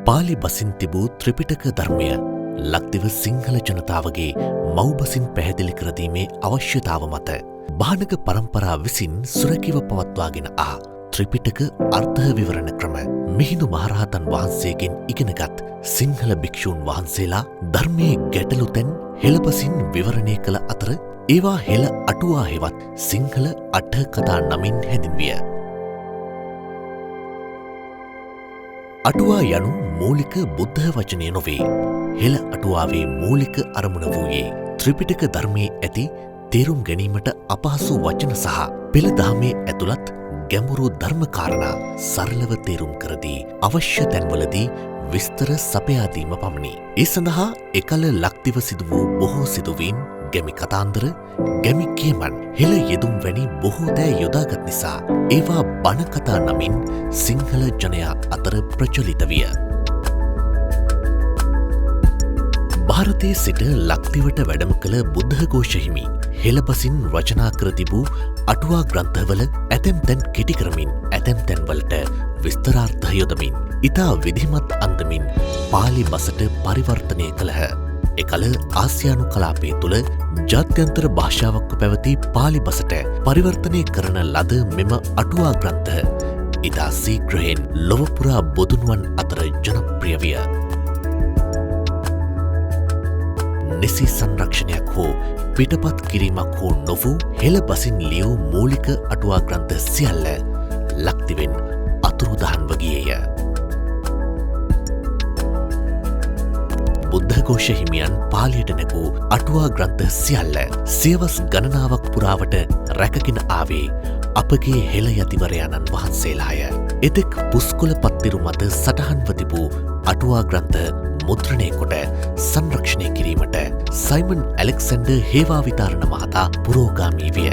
පාලි බසින් තිබූ ත්‍රිපිටක ධර්මය ලක්දිව සිංහල ජනතාවගේ මව්බසින් පැහැදිලි කරදීමේ අවශ්‍යතාව මත භානක පරම්පරා විසින් සුරැකිව පවත්වාගෙන ත්‍රිපිටක අර්ථ විවරණ ක්‍රම මිහිඳු මහරහතන් වහන්සේගෙන් ඉගෙනගත් සිංහල භික්ෂූන් වහන්සේලා ධර්මයේ ගැටලු තැන් හෙළපසින් විවරණය කළ අතර ඒවා හෙළ අටුවා හෙවත් සිංහල අට කතා නමින් හැඳින්විය. අටුවා යනු මූලික බුද්ධ වචනය නොවේ. හෙළ අටුවාවේ මූලික අරමුණ වූයේ ත්‍රිපිටක ධර්මයේ ඇති තේරුම් ගැනීමට අපහසු වචන සහ පෙළ දහමේ ඇතුළත් ගැඹුරු ධර්මකාරණා සරලව තේරුම් කරදී අවශ්‍ය තැන්වලදී විස්තර සපයාදීම පමණි. ඒ සඳහා එකල ලක්දිව සිදු වූ බොහෝ සිදුවීම්, ගැමි කතාන්දර, ගැමි කියමන්, හෙළ යෙදුම් වැනි බොහෝ දෑ යොදාගත් නිසා ඒවා බණ කතා නමින් සිංහල ජනයා අතර ප්‍රචලිත විය. භාරතයේ සිට ලක්දිවට වැඩම කළ බුද්ධඝෝෂ හිමි හෙළපසින් රචනා කර තිබූ අටුවා ග්‍රන්ථවල ඇතැම් තැන් කෙටි කරමින් ඇතැම් තැන්වලට විස්තරාර්ථ යොදමින් ඉතා විධිමත් අන්දමින් පාලි බසට පරිවර්තනය කළහ. එකල ආසියානු කලාපය තුළ ජාත්‍යන්තර භාෂාවක්ව පැවති පාලි බසට පරිවර්තනය කරන ලද මෙම අටුවා ග්‍රන්ථ ඉතා සීග්‍රයෙන් ලොවපුරා බොදුනුවන් අතර ජනප්‍රිය විය. නිසි සංරක්ෂණයක් හෝ පිටපත් කිරීමක් හෝ නොවූ හෙළ බසින් ලියූ මූලික අටුවා ග්‍රන්ථ සියල්ල ලක්දිවෙන් අතුරුදහන්ව ගියේය. බුද්ධඝෝෂ හිමියන් පාලියට නැගූ අටුවා ග්‍රන්ථ සියල්ල සියවස් ගණනාවක් පුරාවට රැකගෙන ආවේ අපගේ හෙළ යතිවරයාණන් වහන්සේලාය. එතෙක් පුස්කොළ පත්තිරු මත සටහන්ව තිබූ අටුවා ග්‍රන්ථ මුද්‍රණය කොට සංරක්ෂණය කිරීමට සයිමන් ඇලෙක්සැන්ඩර් හේවාවිතාරණ මහතා පුරෝගාමී විය.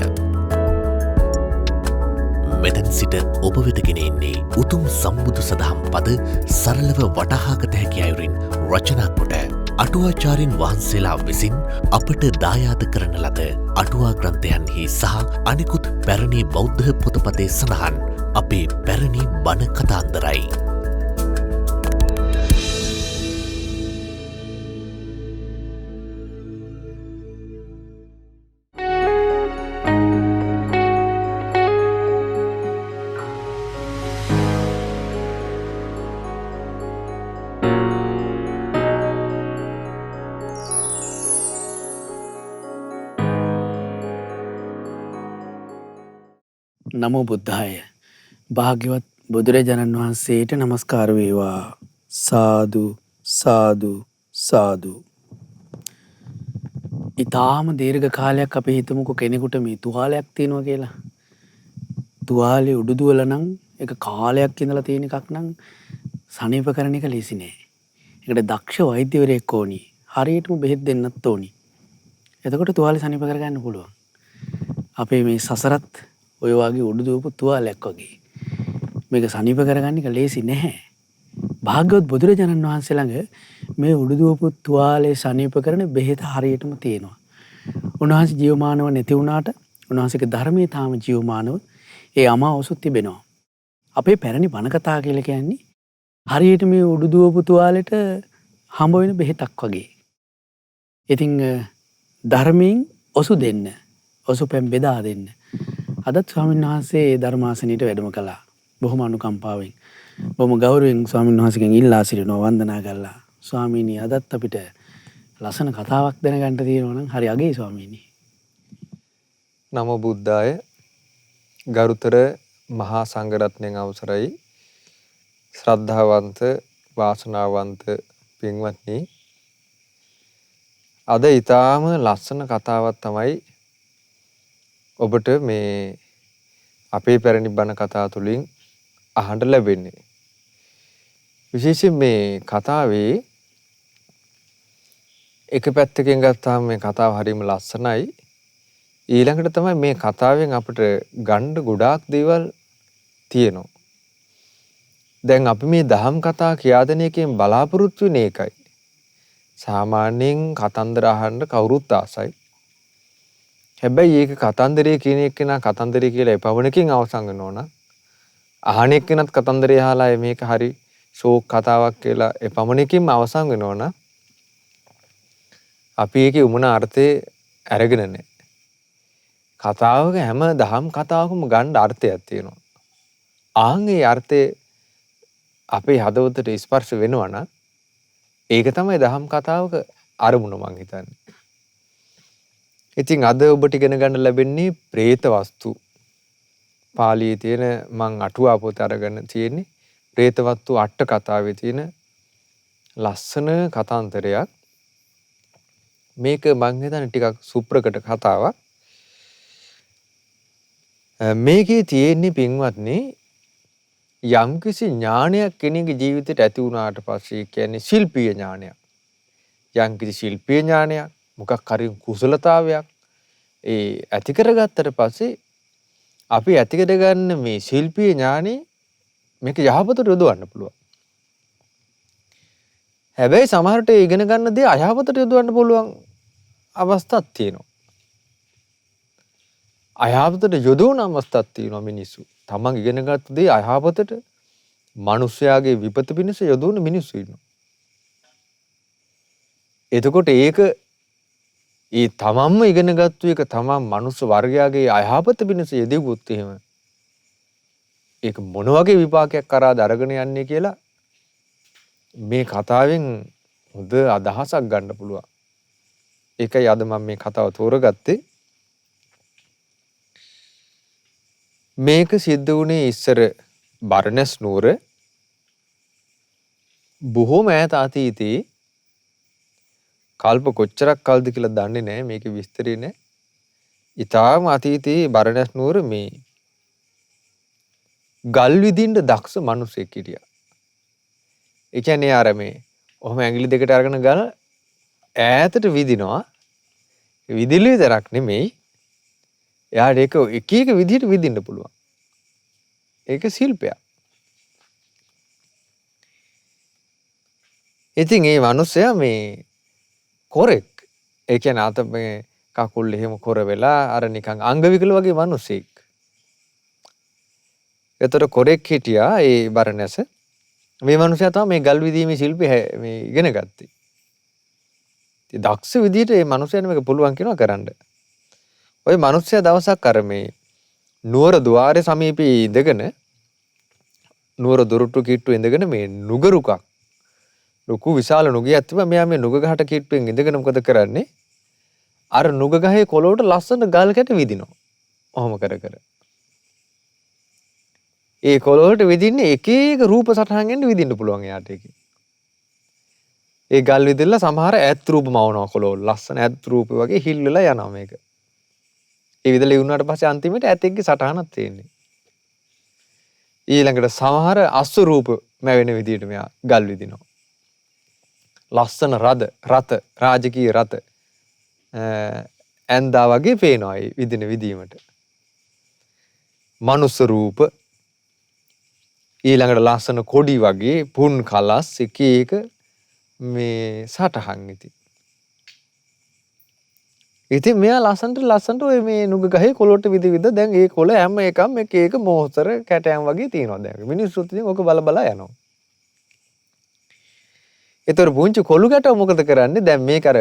මෙතැන් සිට ඔබ වෙතගෙන එන්නේ උතුම් සම්බුදු සදහම් පද සරලව වටහාගත හැකි අයුරින් රචනා කොට අටුවාචාරින් වහන්සේලා විසින් අපට දායාද කරන ලද අටුවා ග්‍රන්ථයන්හි සහ අනෙකුත් පැරණි බෞද්ධ පොතපතේ සඳහන් අපේ පැරණි බණ කතාන්දරයි. නමෝ බුද්ධාය. භාග්‍යවත් බුදුරජාණන් වහන්සේට නමස්කාර වේවා. සාදු සාදු සාදු. ඊටාම දීර්ඝ කාලයක් අපි හිතමුකෝ කෙනෙකුට මේ තුවාලයක් තියෙනවා කියලා. තුවාලේ උඩු දුවලා නම් ඒක කාලයක් ඉඳලා තියෙන එකක් නම් සනීප කරන එක ලේසි නෑ. ඒකට දක්ෂ වෛද්‍යවරයෙක් ඕනි. හරියටම බෙහෙත් දෙන්නත් ඕනි. එතකොට තුවාලේ සනීප කරගන්න පුළුවන්. අපේ මේ සසරත් ඔය වගේ උඩු දුවපු තුවාලයක් වගේ. මේක සනීප කරගන්න එක ලේසි නැහැ. භාග්‍යවත් බුදුරජාණන් වහන්සේ ළඟ මේ උඩු දුවපු තුවාලේ සනීප කරන බෙහෙත හරියටම තියෙනවා. උන්වහන්සේ ජීවමානව නැති වුණාට උන්වහන්සේගේ ධර්මයේ තාම ජීවමානව ඒ අමාවසුත් තිබෙනවා. අපේ පැරණි බණ කතා කියලා කියන්නේ හරියට මේ උඩු දුවපු තුවාලෙට හම්බ වෙන බෙහෙතක් වගේ. ඉතින් ධර්මයෙන් ඔසු දෙන්න, ඔසු පැම් බෙදා දෙන්න. අදත් ස්වාමීන් වහන්සේ ධර්මාසනයට වැඩම කළා. බොහොම අනුකම්පාවෙන්. බොහොම ගෞරවයෙන් ස්වාමීන් වහන්සේගෙන් ඉල්ලා සිටිනවා වන්දනා කළා. ස්වාමීනි අදත් අපිට ලස්සන කතාවක් දැනගන්න තියෙනවා නම් හරි අගයි ස්වාමීනි. නමෝ බුද්ධාය. ගරුතර මහා සංඝරත්නයන් අවසරයි. ශ්‍රද්ධාවන්ත වාසනාවන්ත පින්වත්නි. අද ඊටාම ලස්සන කතාවක් තමයි ඔබට මේ අපේ පැරණි බණ කතා තුලින් අහන්න ලැබෙන්නේ. විශේෂයෙන් මේ කතාවේ එක පැත්තකින් ගත්තාම මේ කතාව හරිම ලස්සනයි. ඊළඟට තමයි මේ කතාවෙන් අපිට ගන්න ගොඩාක් දේවල් තියෙනවා. දැන් අපි මේ දහම් කතා කියා දෙන එකෙන් බලාපොරොත්තු වෙන්නේ ඒකයි. සාමාන්‍යයෙන් කතන්දර අහන්න කවුරුත් ආසයි. හැබැයි ඒක කතන්දරය කියන එක්කෙනා කතන්දරය කියලා එපවණකින් අවසන් වෙනවා නම් අහන එක්කෙනත් කතන්දරය අහලා මේක හරි ෂෝක් කතාවක් කියලා එපමණකින්ම අවසන් වෙනවනම් අපි ඒකේ උමන අර්ථය අරගෙන නැහැ. කතාවක හැම දහම් කතාවකම ගන්න අර්ථයක් තියෙනවා. ආන් ඒ අර්ථය අපේ හදවතට ස්පර්ශ වෙනවා නම් ඒක තමයි දහම් කතාවක අරමුණ මං හිතන්නේ. ඉතින් අද ඔබට ඉගෙන ගන්න ලැබෙන්නේ പ്രേත වස්තු. පාලියේ තියෙන මං අටුවා පොත අරගෙන තියෙන්නේ പ്രേත වස්තු අට කතාවේ තියෙන ලස්සන කතාන්තරයක්. මේක මං හිතන්නේ ටිකක් සුප්‍රකට කතාවක්. මේකේ තියෙන්නේ පින්වත්නි යම්කිසි ඥානයක් කෙනෙකුගේ ජීවිතයට ඇති වුණාට පස්සේ කියන්නේ ශිල්පීය ඥානයක්. යම්කිසි ශිල්පීය ඥානයක් මොකක් හරි කුසලතාවයක් ඒ ඇති කරගත්තට පස්සේ අපි ඇති කරගන්න මේ ශිල්පීය ඥානෙ මේක යහපතට යොදවන්න පුළුවන්. හැබැයි සමහරට ඉගෙන ගන්න දේ අයහපතට යොදවන්න පුළුවන් අවස්ථාවක් තියෙනවා. අයහපතට යොදවන අවස්ථාවක් තියෙනවා මිනිස්සු. තමන් ඉගෙන ගත්ත දේ අයහපතට මිනිස්යාගේ විපත පිණිස යොදවන මිනිස්සු ඉන්නවා. එතකොට ඒක ඒ තමන්ම ඉගෙන ගත්ත එක තමන් මනුස්ස වර්ගයාගේ අයහපත පිණිස යෙදුවොත් එහෙම ඒක මොන වගේ විපාකයක් කරාද අරගෙන යන්නේ කියලා මේ කතාවෙන් හොඳ අදහසක් ගන්න පුළුවන්. ඒකයි අද මම මේ කතාව තෝරගත්තේ. මේක සිද්ධ වුණේ ඉස්සර බරණැස් නුවර බොහෝම ඈත අතීතයේ කල්ප කොච්චරක් කල්ද කියලා දන්නේ නැහැ මේකේ විස්තරේ නැහැ. ඊටාම අතීතයේ බරණැස් නුවර මේ ගල් විදින්න දක්ෂ මිනිසෙක් හිටියා. ඒ කියන්නේ අර මේ ඔහම ඇඟිලි දෙකට අරගෙන ගල ඈතට විදිනවා. විදිලි විතරක් නෙමෙයි. එයාට ඒක එක එක විදිහට විදින්න පුළුවන්. ඒක ශිල්පයක්. ඉතින් මේ මිනිස්සයා මේ කොරෙක්. ඒ කියන්නේ අත මේ කකුල් එහෙම කොර වෙලා අර නිකන් අංග විකල වගේ මිනිසෙක්. ඒතර කොරෙක් හිටියා ඒ බරණැස. මේ මිනිසයා තමයි මේ ගල් විදීමේ ශිල්පය මේ ඉගෙන ගත්තේ. ඉතින් දක්ෂ විදිහට මේ මිනිසයාට මේක පුළුවන් කියනවා කරන්න. ওই මිනිස්සයා දවසක් අර මේ නුවර ద్వාරේ සමීපයේ ඉඳගෙන නුවර දොරටු කිට්ටුවේ ඉඳගෙන මේ නුගරුකක් ලොකු විශාල නුගයක් තිබ්බා. මෙයා මේ නුග ගහට කිට්ටුවෙන් ඉඳගෙන මොකද කරන්නේ? අර නුග ගහේ කොළ වලට ලස්සන ගල් කැට විදිනවා. ඔහොම කර කර. ඒ කොළ වලට විදින්නේ එක එක රූප සටහන් එන්න විදින්න පුළුවන් එයාට ඒකේ. ඒ ගල් විදිලා සමහර ඈත් රූප මවනවා කොළ වල. ලස්සන ඈත් රූප වගේ හිල් වෙලා යනවා මේක. ඒ විදිහට ඉවුනාට පස්සේ අන්තිමට ඇතෙක්ගේ සටහනක් තියෙන්නේ. ඊළඟට සමහර අස්ස රූප මැවෙන විදිහට මෙයා ගල් විදිනවා. ලස්සන රත රාජකීය රත ඇන්දා වගේ පේනවා ඒ විදින විදීමට. මනුස්ස රූප ඊළඟට ලස්සන කොඩි වගේ පුන් කලස් එක එක මේ සටහන් ඉතින් මෙයා ලස්සනට ඔය මේ නුග ගහේ කොළොට විද දැන් ඒ කොළ හැම එකම එක එක මොහොතර කැටයන් වගේ තියෙනවා දැන්. මිනිස්සුත් ඉතින් ඔක බල යනවා. ඒතර පුංචි කොළු ගැටව මොකද කරන්නේ? දැන් මේක අර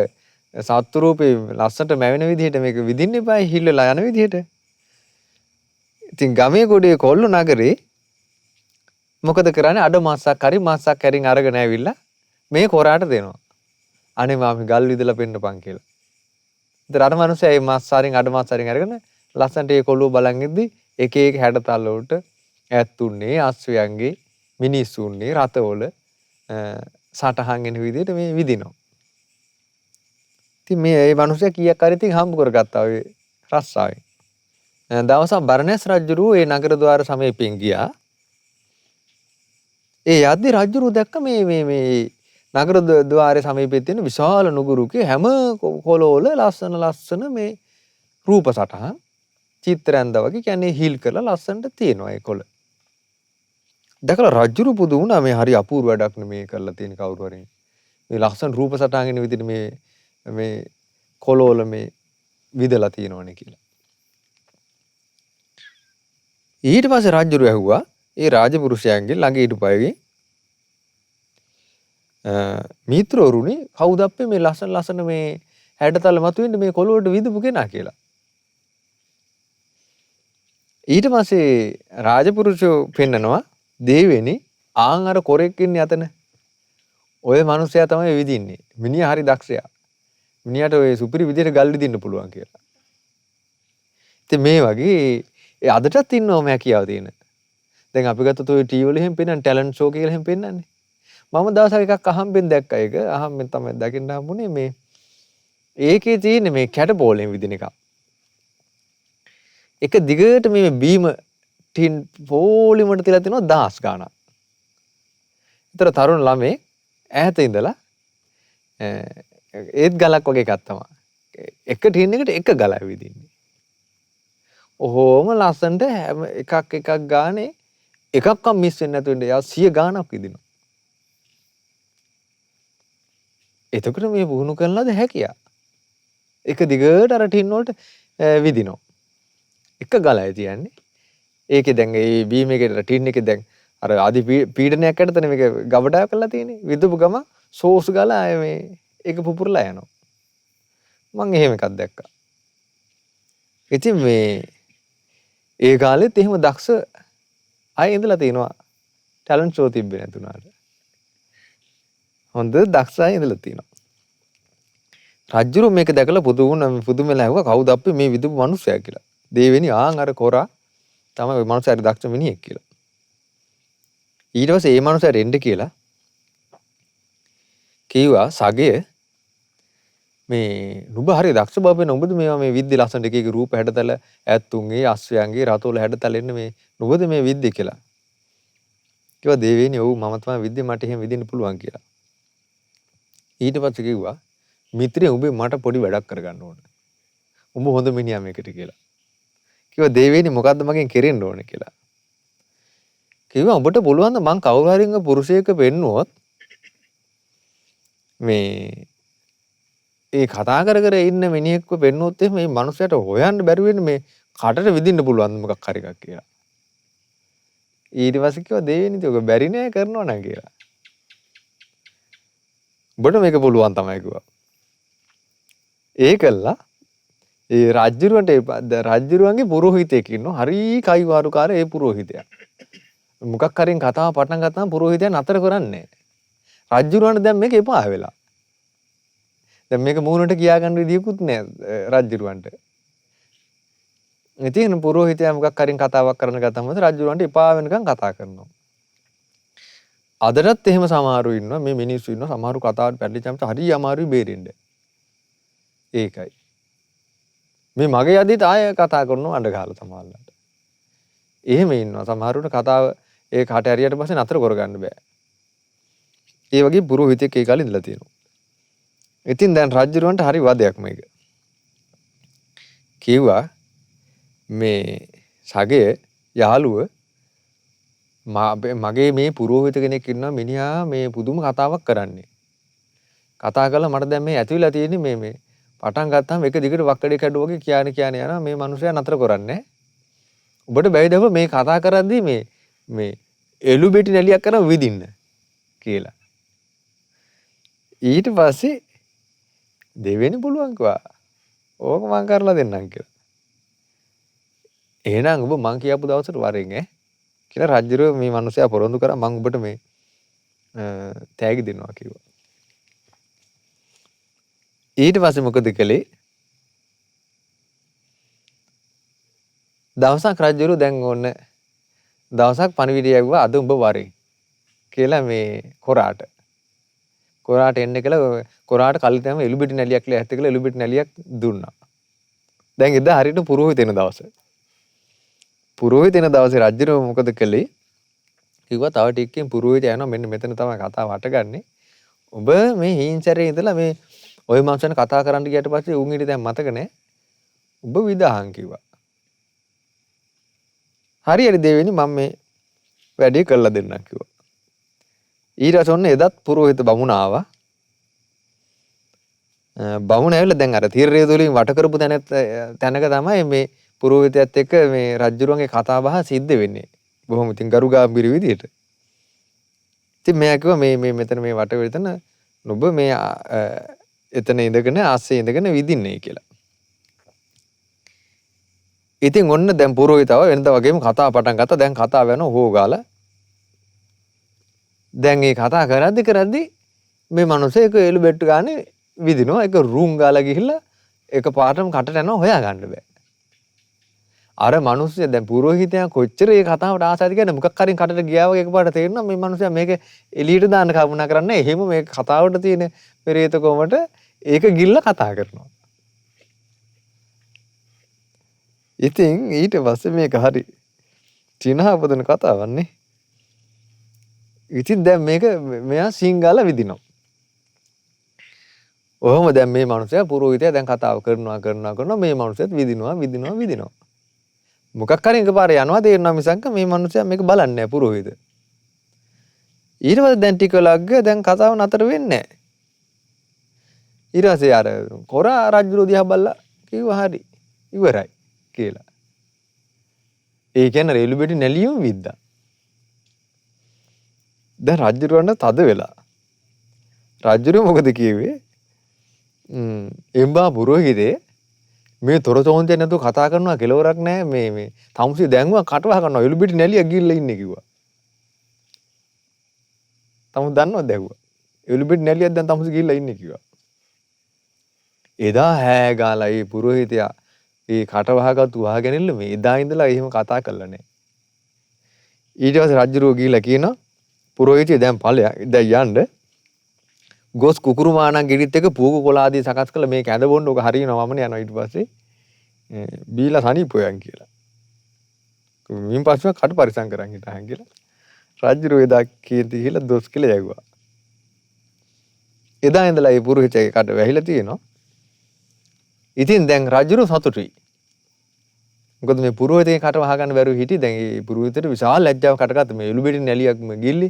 සත්තු රූපේ ලස්සනට මැවෙන විදිහට මේක විදින්න එපා හිල් වෙලා යන විදිහට. ඉතින් ගමේ ගොඩේ කොල්ල නගරේ මොකද කරන්නේ? අඩ මාසක් හරි මාසක් හරින් අරගෙන ඇවිල්ලා මේ කොරාට දෙනවා. අනේ මාමි ගල් විදලා පෙන්නපන් කියලා. ඉතින් අර මිනිස්සයා මේ මාස්සාරින් අඩ මාස්සාරින් අරගෙන ලස්සනට ඒ කොළුව බලන් ඉද්දි එක එක හැඩතල වලට ඇත්තුන්නේ අස්වැයන්ගේ මිනිස්සුන්නේ රතවල සටහන් එන විදිහට මේ විදිනවා. ඉතින් මේ මිනිස්සයා කීයක් හරි ඉතින් හම්බ කරගත්තා ඔය රස්සාවෙන්. දවසක් බරණැස් රජුරු ඒ නගර ద్వාර සමීපෙන් ගියා. ඒ යද්දි රජුරු දැක්ක මේ නගර ద్వාරයේ සමීපයේ තියෙන විශාල නුගරුකේ හැම කොළවල ලස්සන මේ රූප සටහන් චිත්‍රයන්ද වගේ කියන්නේ හිල් කරලා ලස්සනට තියෙනවා ඒ කොළ. දැකලා රජුරු පුදු වුණා මේ හරි අපූර්ව වැඩක් නෙමේ කරලා තියෙන කවුරු හරි. මේ ලස්සන රූප සටහන් එන විදිහට මේ කොළවල මේ විදලා තියෙනවනේ කියලා. ඊට පස්සේ රජුරු ඇහුවා ඒ රාජපුරුෂයන්ගේ ළඟ හිටපු අයගෙන් මිත්‍රවරුනි කවුද අපේ මේ ලස්සන මේ හැඩතල මතුවෙන්නේ මේ කොළුවට විදපු කෙනා කියලා. ඊට පස්සේ රාජපුරුෂෝ පෙන්නනවා දෙවෙනි ආන් අර කොරෙක් ඉන්නේ අතන. ඔය මනුස්සයා තමයි විදින්නේ. මිනිහා හරි දක්ෂයා. මිනිහට ඔය සුපිරි විදියට ගල් විදින්න පුළුවන් කියලා. ඉතින් මේ වගේ අදටත් ඉන්නවා මැකියාව තියෙන. දැන් අපි ගත්තොත් ඔය ටීවී වල එහෙම පෙන්නන ටැලන්ට් ෂෝ කියලා එහෙම පෙන්නන්නේ. මම දවසක් එකක් අහම්බෙන් දැක්කා ඒක. අහම්බෙන් තමයි දකින්න හම්බුනේ මේ ඒකේ තියෙන මේ කැට බෝලෙන් විදින එක. එක දිගට මේ බීම ටින් පොලිමට තියලා තිනවා 10 ගාණක්. ඒතර තරුණ ළමේ ඈත ඉඳලා ඒත් ගලක් වගේ එකක් තමයි. එක ටින් එකට එක ගලයි විදින්නේ. ඔහොම ලස්සනට හැම එකක් ගානේ එකක්වත් මිස් වෙන්නේ නැතුව ඉන්න යා 100 ගාණක් විදිනවා. එතකොට මේ වුණු කරනලද හැකියා. එක දිගට අර ටින් වලට විදිනවා. එක ගලයි තියන්නේ. ඒකේ දැන් ඒ බීම් එකේ ටින් එකේ දැන් අර අදි පීඩනයක් යටතනේ මේක ගබඩා කරලා තියෙන්නේ. විදුපු ගම සෝස් ගාලා මේ ඒක පුපුරලා යනවා. මම එහෙම එකක් දැක්කා. ඉතින් මේ ඒ කාලෙත් එහෙම දක්ෂ අය ඉඳලා තිනවා. ටැලන්ට් ෂෝ තිබ්බේ නැතුණාට. හොඳ දක්ෂ අය ඉඳලා තිනවා. රජුරු මේක දැකලා පුදුමෙලා ඇහුවා කවුද අපි මේ විදුපු මිනිස්සයා කියලා. දෙවෙනි ආන් අර කොරා තමයි ওই මිනිස්සයාට දක්ෂ මිනිහෙක් කියලා. ඊට පස්සේ ඒ මිනිස්සයාට එන්න කියලා කිව්වා සගය මේ නුඹ හරි දක්ෂ බබේ නුඹද මේවා මේ විද්‍ය ලස්සන එක එක රූප හැඩතල ඇත්තුන්ගේ අස්වැයන්ගේ රතවල හැඩතල එන්න මේ නුඹද මේ විද්‍ය කියලා. කිව්වා දෙවෙනි ඔව් මම තමයි විද්‍ය මට එහෙම විදින්න පුළුවන් කියලා. ඊට පස්සේ කිව්වා මිත්‍රේ උඹේ මට පොඩි වැඩක් කරගන්න ඕන. උඹ හොඳ මිනිහා මේකට කියලා. කිව්වා දෙවෙනි මොකද්ද මගෙන් කෙරෙන්න ඕනේ කියලා. කිව්වා උඹට පුළුවන් ද මං කවුරු හරි පුරුෂයෙක් වෙන්නුවොත් මේ ඒ කතා කර ඉන්න මිනිහෙක්ව වෙන්නුවොත් එහෙනම් මේ මනුස්සයාට හොයන්න බැරි වෙන්නේ මේ කටට විදින්න පුළුවන් මොකක් හරි එකක් කියලා. ඊට පස්සේ කිව්වා දෙවෙනි ඉතින් ඔක බැරි නෑ කරනවා නම් කියලා. උඹට මේක පුළුවන් තමයි කිව්වා. ඒකල්ලා ඒ රජ්ජුරුවන්ගේ පුරෝහිතයෙක් ඉන්නවා. හරි කයිවාරුකාර ඒ පුරෝහිතයා. මොකක් හරින් කතාව පටන් ගත්තාම පුරෝහිතයා නතර කරන්නේ නැහැ. රජ්ජුරුවන්ට දැන් මේක එපා වෙලා. දැන් මේක මූණට කියා ගන්න විදියකුත් නැහැ රජ්ජුරුවන්ට. ඉතින් පුරෝහිතයා මොකක් හරින් කතාවක් කරන ගත්තම රජ්ජුරුවන්ට එපා වෙනකන් කතා කරනවා. අදටත් එහෙම සමහරු ඉන්නවා මේ මිනිස්සු ඉන්නවා සමහරු කතාවට පැටලිච්චාම හරි අමාරුයි බේරෙන්න. ඒකයි. මේ මගේ යදිත් ආය කතා කරනවා අඬ ගහලා සමහරවිට. එහෙම ඉන්නවා සමහරුන්ට කතාව ඒ කට ඇරියට පස්සේ නතර කරගන්න බෑ. ඒ වගේ පුරෝහිතෙක් ඒ කාලේ ඉඳලා තියෙනවා. ඉතින් දැන් රජුරවන්ට හරි වදයක් මේක. කිව්වා මේ සගය යාළුව මගේ මේ පුරෝහිත කෙනෙක් ඉන්නවා මිනිහා මේ පුදුම කතාවක් කරන්නේ. කතා කළා මට දැන් මේ ඇතුළේ තියෙන්නේ මේ පටන් ගත්තාම එක දිගට වක්කඩේ කැඩුවගේ කියන යනවා මේ මිනිහයා නතර කරන්නේ. ඔබට බැයිද මේ කතා කරද්දී මේ එළු බෙටි නැලියක් කරන් විදින්න කියලා. ඊට පස්සේ දෙවෙනි පුළුවන් කිව්වා. ඕක මං කරලා දෙන්නම් කියලා. එහෙනම් ඔබ මං කියපු දවසට වරෙන් කියලා රජුරෝ මේ මිනිහයා පොරොන්දු කරා මං ඔබට මේ තෑගි දෙනවා කිව්වා. ඊට පස්සේ මොකද කළේ? දවසක් රජුරු දැන් ඕන දවසක් පණිවිඩය යවුවා අද උඹ වරේ කියලා මේ කොරාට එන්න කියලා කොරාට කලින් තමයි එළුබිටි නැලියක් කියලා ඇත්ත කියලා එළුබිටි නැලියක් දුන්නා. දැන් එදා හරියට පුරෝහිත වෙන දවස. පුරෝහිත වෙන දවසේ රජුරු මොකද කළේ? කිව්වා තව ටිකකින් පුරෝහිත යනවා මෙන්න මෙතන තමයි කතාව හටගන්නේ. ඔබ මේ හීන්සරේ ඉඳලා මේ ඔය මාසෙන් කතා කරන්න ගියට පස්සේ උන් ඊට දැන් මතක නැහැ. ඔබ විදාහන් කිව්වා. හරියට දෙවෙනි මම මේ වැඩේ කරලා දෙන්නම් කිව්වා. ඊට පස්සේ ඔන්න එදත් පුරෝහිත බමුණ ආවා. බමුණ ඇවිල්ලා දැන් අර තීරය තුලින් වට කරපු තැනක තමයි මේ පුරෝහිතයත් එක්ක මේ රජුරුවන්ගේ කතා බහ සිද්ධ වෙන්නේ. බොහොම ඉතින් ගරු ගාම්භීර විදියට. ඉතින් මෙයා කිව්වා මේ මෙතන මේ වට වෙතන නුඹ මේ එතන ඉඳගෙන ආස්සේ ඉඳගෙන විදින්නේ කියලා. ඉතින් ඔන්න දැන් පුරෝහිතව වෙනදා වගේම කතාව පටන් ගත්තා. දැන් කතාව යනවා හොගාලා. දැන් මේ කතා කරද්දි මේ මිනිස්සේ එක එළු බෙට්ටු ගානේ විදිනවා. ඒක රූම් ගාලා ගිහිල්ලා එක පාටම කටට යනවා හොයා ගන්න බෑ. අර මිනිස්සයා දැන් පුරෝහිතයා කොච්චර මේ කතාවට ආසාද කියන්නේ මොකක් හරි කටට ගියා වගේ එකපාරට තේරෙනවා මේ මිනිස්සයා මේක එළියට දාන්න කවුනා කරන්නේ. එහෙම මේ කතාවට තියෙන පෙරේත කොමට ඒක ගිල්ල කතා කරනවා. ඉතින් ඊට පස්සේ මේක හරි චිනහපදන කතාවන්නේ. ඉතින් දැන් මේක මෙයා සිංගල විදිනවා. ඔහොම දැන් මේ මිනිස්සයා පුරෝහිතයා දැන් කතාව කරනවා මේ මිනිස්සයත් විදිනවා. මොකක් හරි එකපාර යනවා තේරෙනවා මිසක් මේ මිනිස්සයා මේක බලන්නේ නැහැ පුරෝහිත. ඊට පස්සේ දැන් ටික ලග්ග දැන් කතාව නතර වෙන්නේ නැහැ. ඊට පස්සේ අර කොරා රජුරෝ දිහා බලලා කිව්වා හරි ඉවරයි කියලා. ඒ කියන්නේ රේලු බෙටි නැලියම විද්දා. දැන් රජුරවන්ට තද වෙලා. රජුරෝ මොකද කිව්වේ? එම්බා පුරෝහිතේ මේ තොරතෝන්තේ නැතුව කතා කරනවා කෙලවරක් නැහැ මේ තමුසි දැන්වා කටවහ කරනවා එළු බෙටි නැලිය ගිහිල්ලා ඉන්නේ කිව්වා. තමුන් දන්නවද ඇහුවා. එළු බෙටි නැලියක් දැන් තමුසි ගිහිල්ලා ඉන්නේ කිව්වා. එදා හෑ ගාලා ඒ පුරෝහිතයා ඒ කටවහගත්තු වහගෙනilla මේ එදා ඉඳලා එහෙම කතා කළා නෑ. ඊට පස්සේ රජුරෝ ගිහිල්ලා කියනවා පුරෝහිතය දැන් ඵලයක් දැන් යන්න ගොස් කුකුරු මානන් ගෙඩිත් එක පූගු කොළ ආදී සකස් කළ මේක ඇඳ බොන්න ඔක හරියනවා මම යනවා ඊට පස්සේ බීලා සනීපෝයන් කියලා. මින් පස්සේ කට පරිසම් කරන් හිටහන් කියලා රජුරෝ එදා කීර්ති කියලා දොස් කියලා යවුවා. එදා ඉඳලා මේ පුරෝහිතගේ කට වැහිලා තියෙනවා. ඉතින් දැන් රජුරෝ සතුටුයි. මොකද මේ පුරෝහිතගේ කට වහගන්න බැරුව හිටියේ දැන් මේ පුරෝහිතට විශාල ලැජ්ජාවක් කටගත්ත මේ එළු බෙටි නැලියක්ම ගිල්ලි.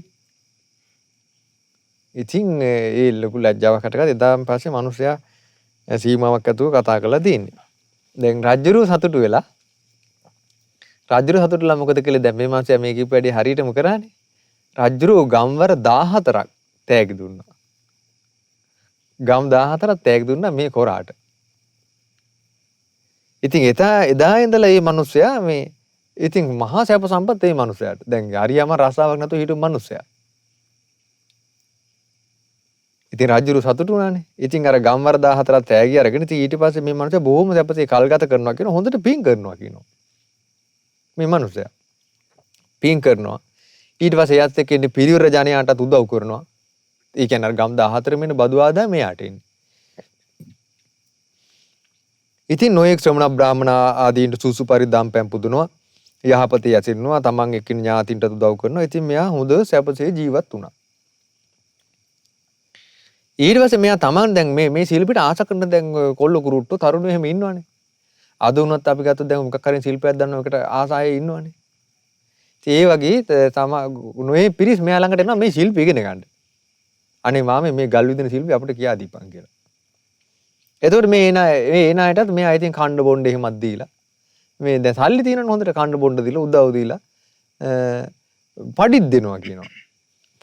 ඉතින් ඒ ලොකු ලැජ්ජාවක් හටගත්තා. එදාන් පස්සේ මිනිස්සයා සීමාවක් ඇතුව කතා කරලා තියෙන්නේ. දැන් රජුරු සතුටු වෙලා රජුරුලා මොකද කළේ? දැන් මේ මිනිස්සයා මේ කිව්ව වැඩේ හරියටම කරානේ. රජුරු ගම්වර 14ක් තෑගි දුන්නා. ගම් 14ක් තෑගි දුන්නා මේ කොරාට. ඉතින් එදා ඉඳලා මේ මිනිස්සයා මේ ඉතින් මහා සැප සම්පත් මේ මිනිස්සයාට. දැන් හරියම රසාවක් නැතුව හිටපු මිනිස්සයා. ඉතින් රජුරු සතුටු වුණානේ. ඉතින් අර ගම්වර 14ක් තෑගි අරගෙන ඉතින් ඊට පස්සේ මේ මනුස්සයා බොහොම සැපසේ කල්ගත කරනවා කියන හොඳට පින් කරනවා කියනවා. මේ මනුස්සයා පින් කරනවා. ඊට පස්සේ එයාත් එක්ක ඉන්නේ පිරිවර ජනයාටත් උදව් කරනවා. ඒ කියන්නේ අර ගම් 14 මෙන්න බදු ආදායම මෙයාට එන්නේ. ඉතින් නොයෙක් ශ්‍රමණ බ්‍රාහ්මණ ආදීන්ට සුසු පරිදම් පැම් පුදුනවා. යහපතේ ඇසිරෙනවා. තමන් එක්කින ඥාතින්ට උදව් කරනවා. ඉතින් මෙයා හොඳ සැපසේ ජීවත් වුණා. ඊට පස්සේ මෙයා තමන් දැන් මේ ශිල්පිට ආස කරන දැන් කොල්ල කුරුට්ටෝ තරුණයෝ එහෙම ඉන්නවනේ. අද වුණත් අපි ගත්තොත් දැන් මොකක් හරි ශිල්පයක් දන්නව එකට ආසාවේ ඉන්නවනේ. ඉතින් ඒ වගේ නොයේ පිරිස් මෙයා ළඟට එනවා මේ ශිල්ප ඉගෙන ගන්න. අනේ මාමේ මේ ගල් විදින ශිල්පي අපිට කියා දීපන් කියලා. එතකොට මේ එන අයටත් මෙයා ඉතින් කණ්ඩ බොණ්ඩ එහෙමත් දීලා මේ දැන් සල්ලි තියෙනවනේ හොඳට කණ්ඩ බොණ්ඩ දීලා උදව් දීලා පඩිත් දෙනවා කියනවා.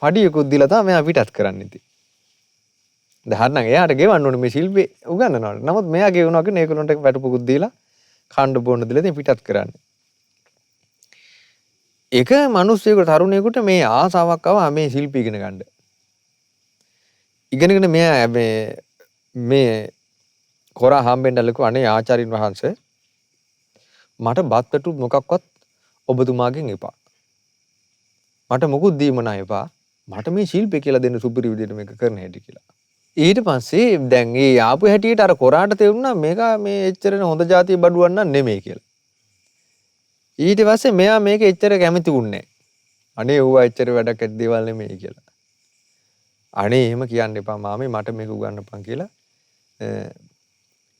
පඩියකුත් දීලා තමයි මෙයා පිටත් කරන්නේ ඉතින්. දැන් හරිනම් එයාට ගෙවන්න ඕනේ මේ ශිල්පේ උගන්වනවට. නමුත් මෙයා ගෙවනවා කියන්නේ ඒගොල්ලන්ට වැටුපකුත් දීලා කණ්ඩ බොණ්ඩ දීලා ඉතින් පිටත් කරන්නේ. එක මිනිස්සෙකුට තරුණයෙකුට මේ ආසාවක් ආවා මේ ශිල්පී ඉගෙන ගන්න. ඉගෙනගෙන මෙයා මේ කොරා හම්බෙන්න ලකෝ අනේ ආචාර්යින් වහන්සේ මට බත්පැටු මොකක්වත් ඔබතුමාගෙන් එපා. මට මොකුත් දීම නැහැ එපා. මට මේ ශිල්පේ කියලා දෙන්න සුපිරි විදිහට මේක කරන්න හැටි කියලා. ඊට පස්සේ දැන් ඒ ආපු හැටියට අර කොරාට තේරුණා මේක මේ එච්චර හොඳ જાතිය බඩුවක් නන් නෙමෙයි කියලා. ඊට පස්සේ මෙයා මේක එච්චර කැමති වුණේ නැහැ. අනේ ඌවා එච්චර වැඩක් ඇති දේවල් නෙමෙයි කියලා. අනේ එහෙම කියන්න එපා මාමේ මට මේක උගන්නපන් කියලා.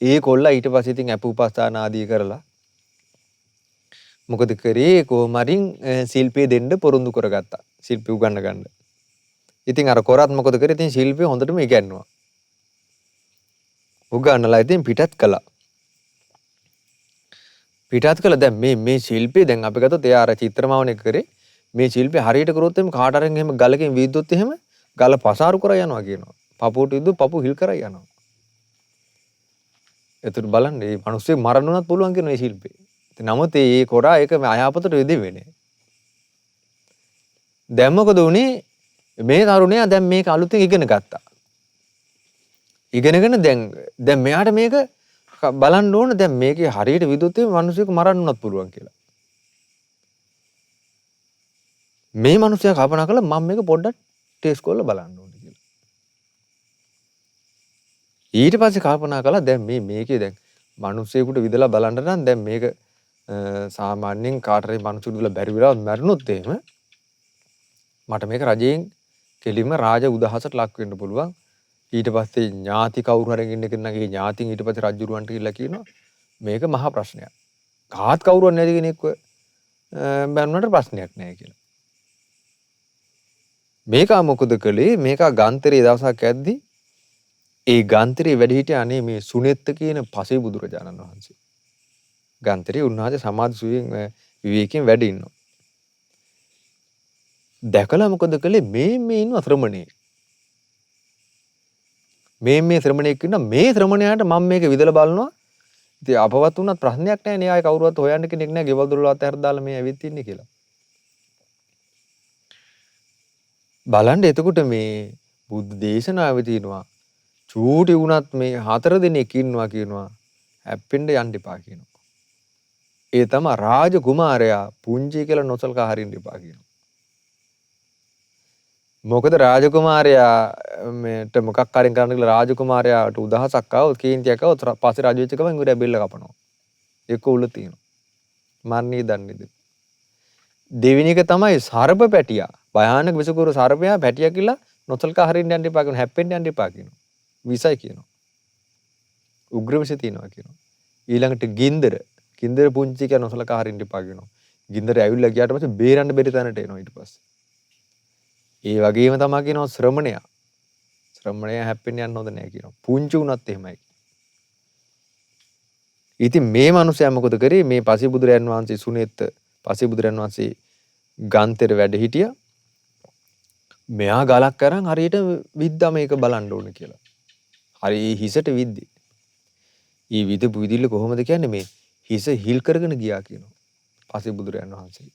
ඒ කොල්ලා ඊට පස්සේ ඉතින් අපූපස්ථාන ආදී කරලා මොකද කරේ කොහමරින් ශිල්පේ දෙන්න පොරොන්දු කරගත්තා. ශිල්පේ උගන්න ගන්න. ඉතින් අර කොරත් මොකද කරේ ඉතින් ශිල්පේ හොඳටම ඉගෙනුවා. උගන්නලා ඉතින් පිටත් කළා. පිටත් කළා දැන් මේ ශිල්පේ දැන් අපි ගත්තොත් එයා අර චිත්‍රමාවන එක කරේ මේ ශිල්පේ හරියට කරොත් එimhe කාට අරන් එහෙම ගලකින් වීදුවොත් එහෙම ගල පසාරු කරා යනවා කියනවා. පපුවට විදුව පපු හිල් කරා යනවා. එතකොට බලන්න මේ මිනිස්සෙක් මරන්න උනත් පුළුවන් කියන මේ ශිල්පේ. නමුත් මේ කොරා ඒක අයහපතට යෙදෙන්නේ නැහැ. දැන් මොකද උනේ මේ තරුණයා දැන් මේක අලුතෙන් ඉගෙන ගත්තා. ඉගෙනගෙන දැන් මෙයාට මේක බලන්න ඕන දැන් මේකේ හරියට විදුවොත් එimhe මිනිස්සෙක් මරන්න උනත් පුළුවන් කියලා. මේ මිනිස්සයා කල්පනා කළා මම මේක පොඩ්ඩක් ටෙස්ට් කරලා බලන්න ඕනේ කියලා. ඊට පස්සේ කල්පනා කළා දැන් මේකේ දැන් මිනිස්සෙකුට විදලා බලන්න නම් දැන් මේක සාමාන්‍යයෙන් කාටරි මිනිස්සුන්ට විදලා බැරි වෙලාවත් මැරුණොත් එහෙම මට මේක රජයෙන් කෙලින්ම රාජ උදහසට ලක් වෙන්න පුළුවන්. ඊට පස්සේ ඥාති කවුරු හරි ඉන්න කෙනාගේ ඥාතින් ඊට පස්සේ රජුරවන්ට කියලා කියනවා මේක මහා ප්‍රශ්නයක්. කාත් කවුරුවත් නැති කෙනෙක්ව බැන්නුනට ප්‍රශ්නයක් නැහැ කියලා. මේක මොකද කළේ මේක ගාන්තරේ දවසක් ඇද්දි ඒ ගාන්තරේ වැඩ හිටිය අනේ මේ සුනෙත්ත කියන පසේ බුදුරජාණන් වහන්සේ. ගාන්තරේ උන්වහන්සේ සමාධි සුවයෙන් විවේකයෙන් වැඩ ඉන්නවා. දැකලා මොකද කළේ මේ ඉන්න ශ්‍රමණේ. මේ ශ්‍රමණෙක් ඉන්න මේ ශ්‍රමණයාට මම මේක විදලා බලනවා. ඉතින් අපවත් වුණත් ප්‍රශ්නයක් නැහැ නේ ආයේ කවුරුවත් හොයන්න කෙනෙක් නැහැ ගෙවල් දොරවල් අතහැර දාලා මේ ඇවිත් ඉන්නේ කියලා. බලන්න එතකොට මේ බුද්ධ දේශනාවේ තියෙනවා චූටි වුණත් මේ 4 දිනක් ඉන්නවා කියනවා හැප්පෙන්න යන්න එපා කියනවා. ඒ තමයි රාජ කුමාරයා පුංචි කියලා නොසලකා හරින්න එපා කියනවා. මොකද රාජකුමාරයා මේට මොකක් හරි කරන්න කියලා රාජකුමාරයාට උදහසක් ආවොත් කේන්තියක් ආවොත් පස්සේ රාජ වෙච්ච ගමන් ඉවරයි බෙල්ල කපනවා. ඒක උල තියෙනවා. මන්නේ දන්නේ. දෙවෙනි එක තමයි සර්ප පැටියා. භයානක විසකුරු සර්පයා පැටියා කියලා නොසලකා හරින්න යන්න එපා කියනවා. හැප්පෙන්න යන්න එපා කියනවා. විසයි කියනවා. උග්‍ර විස තියෙනවා කියනවා. ඊළඟට ගින්දර පුංචි කියලා නොසලකා හරින්න එපා කියනවා. ගින්දර ඇවිල්ලා ගියාට පස්සේ බේරන්න බැරි තැනට එනවා ඊට පස්සේ. ඒ වගේම තමයි කියනවා ශ්‍රමණයා හැප්පෙන්න යන්න හොඳ නැහැ කියනවා. පුංචි උනත් එහෙමයි. ඉතින් මේ මිනිසයා මොකද කරේ මේ පසිබුදුරයන් වහන්සේ සුනෙත්ත පසිබුදුරයන් වහන්සේ ගාන්තර වැඩ හිටියා. මෙයා ගලක් අරන් හරියට විද්දා මේක බලන්න ඕන කියලා. හරි හිසට විද්දි. ඊ විදපු විදිල්ල කොහොමද කියන්නේ මේ හිස හිල් කරගෙන ගියා කියනවා. පසිබුදුරයන් වහන්සේ.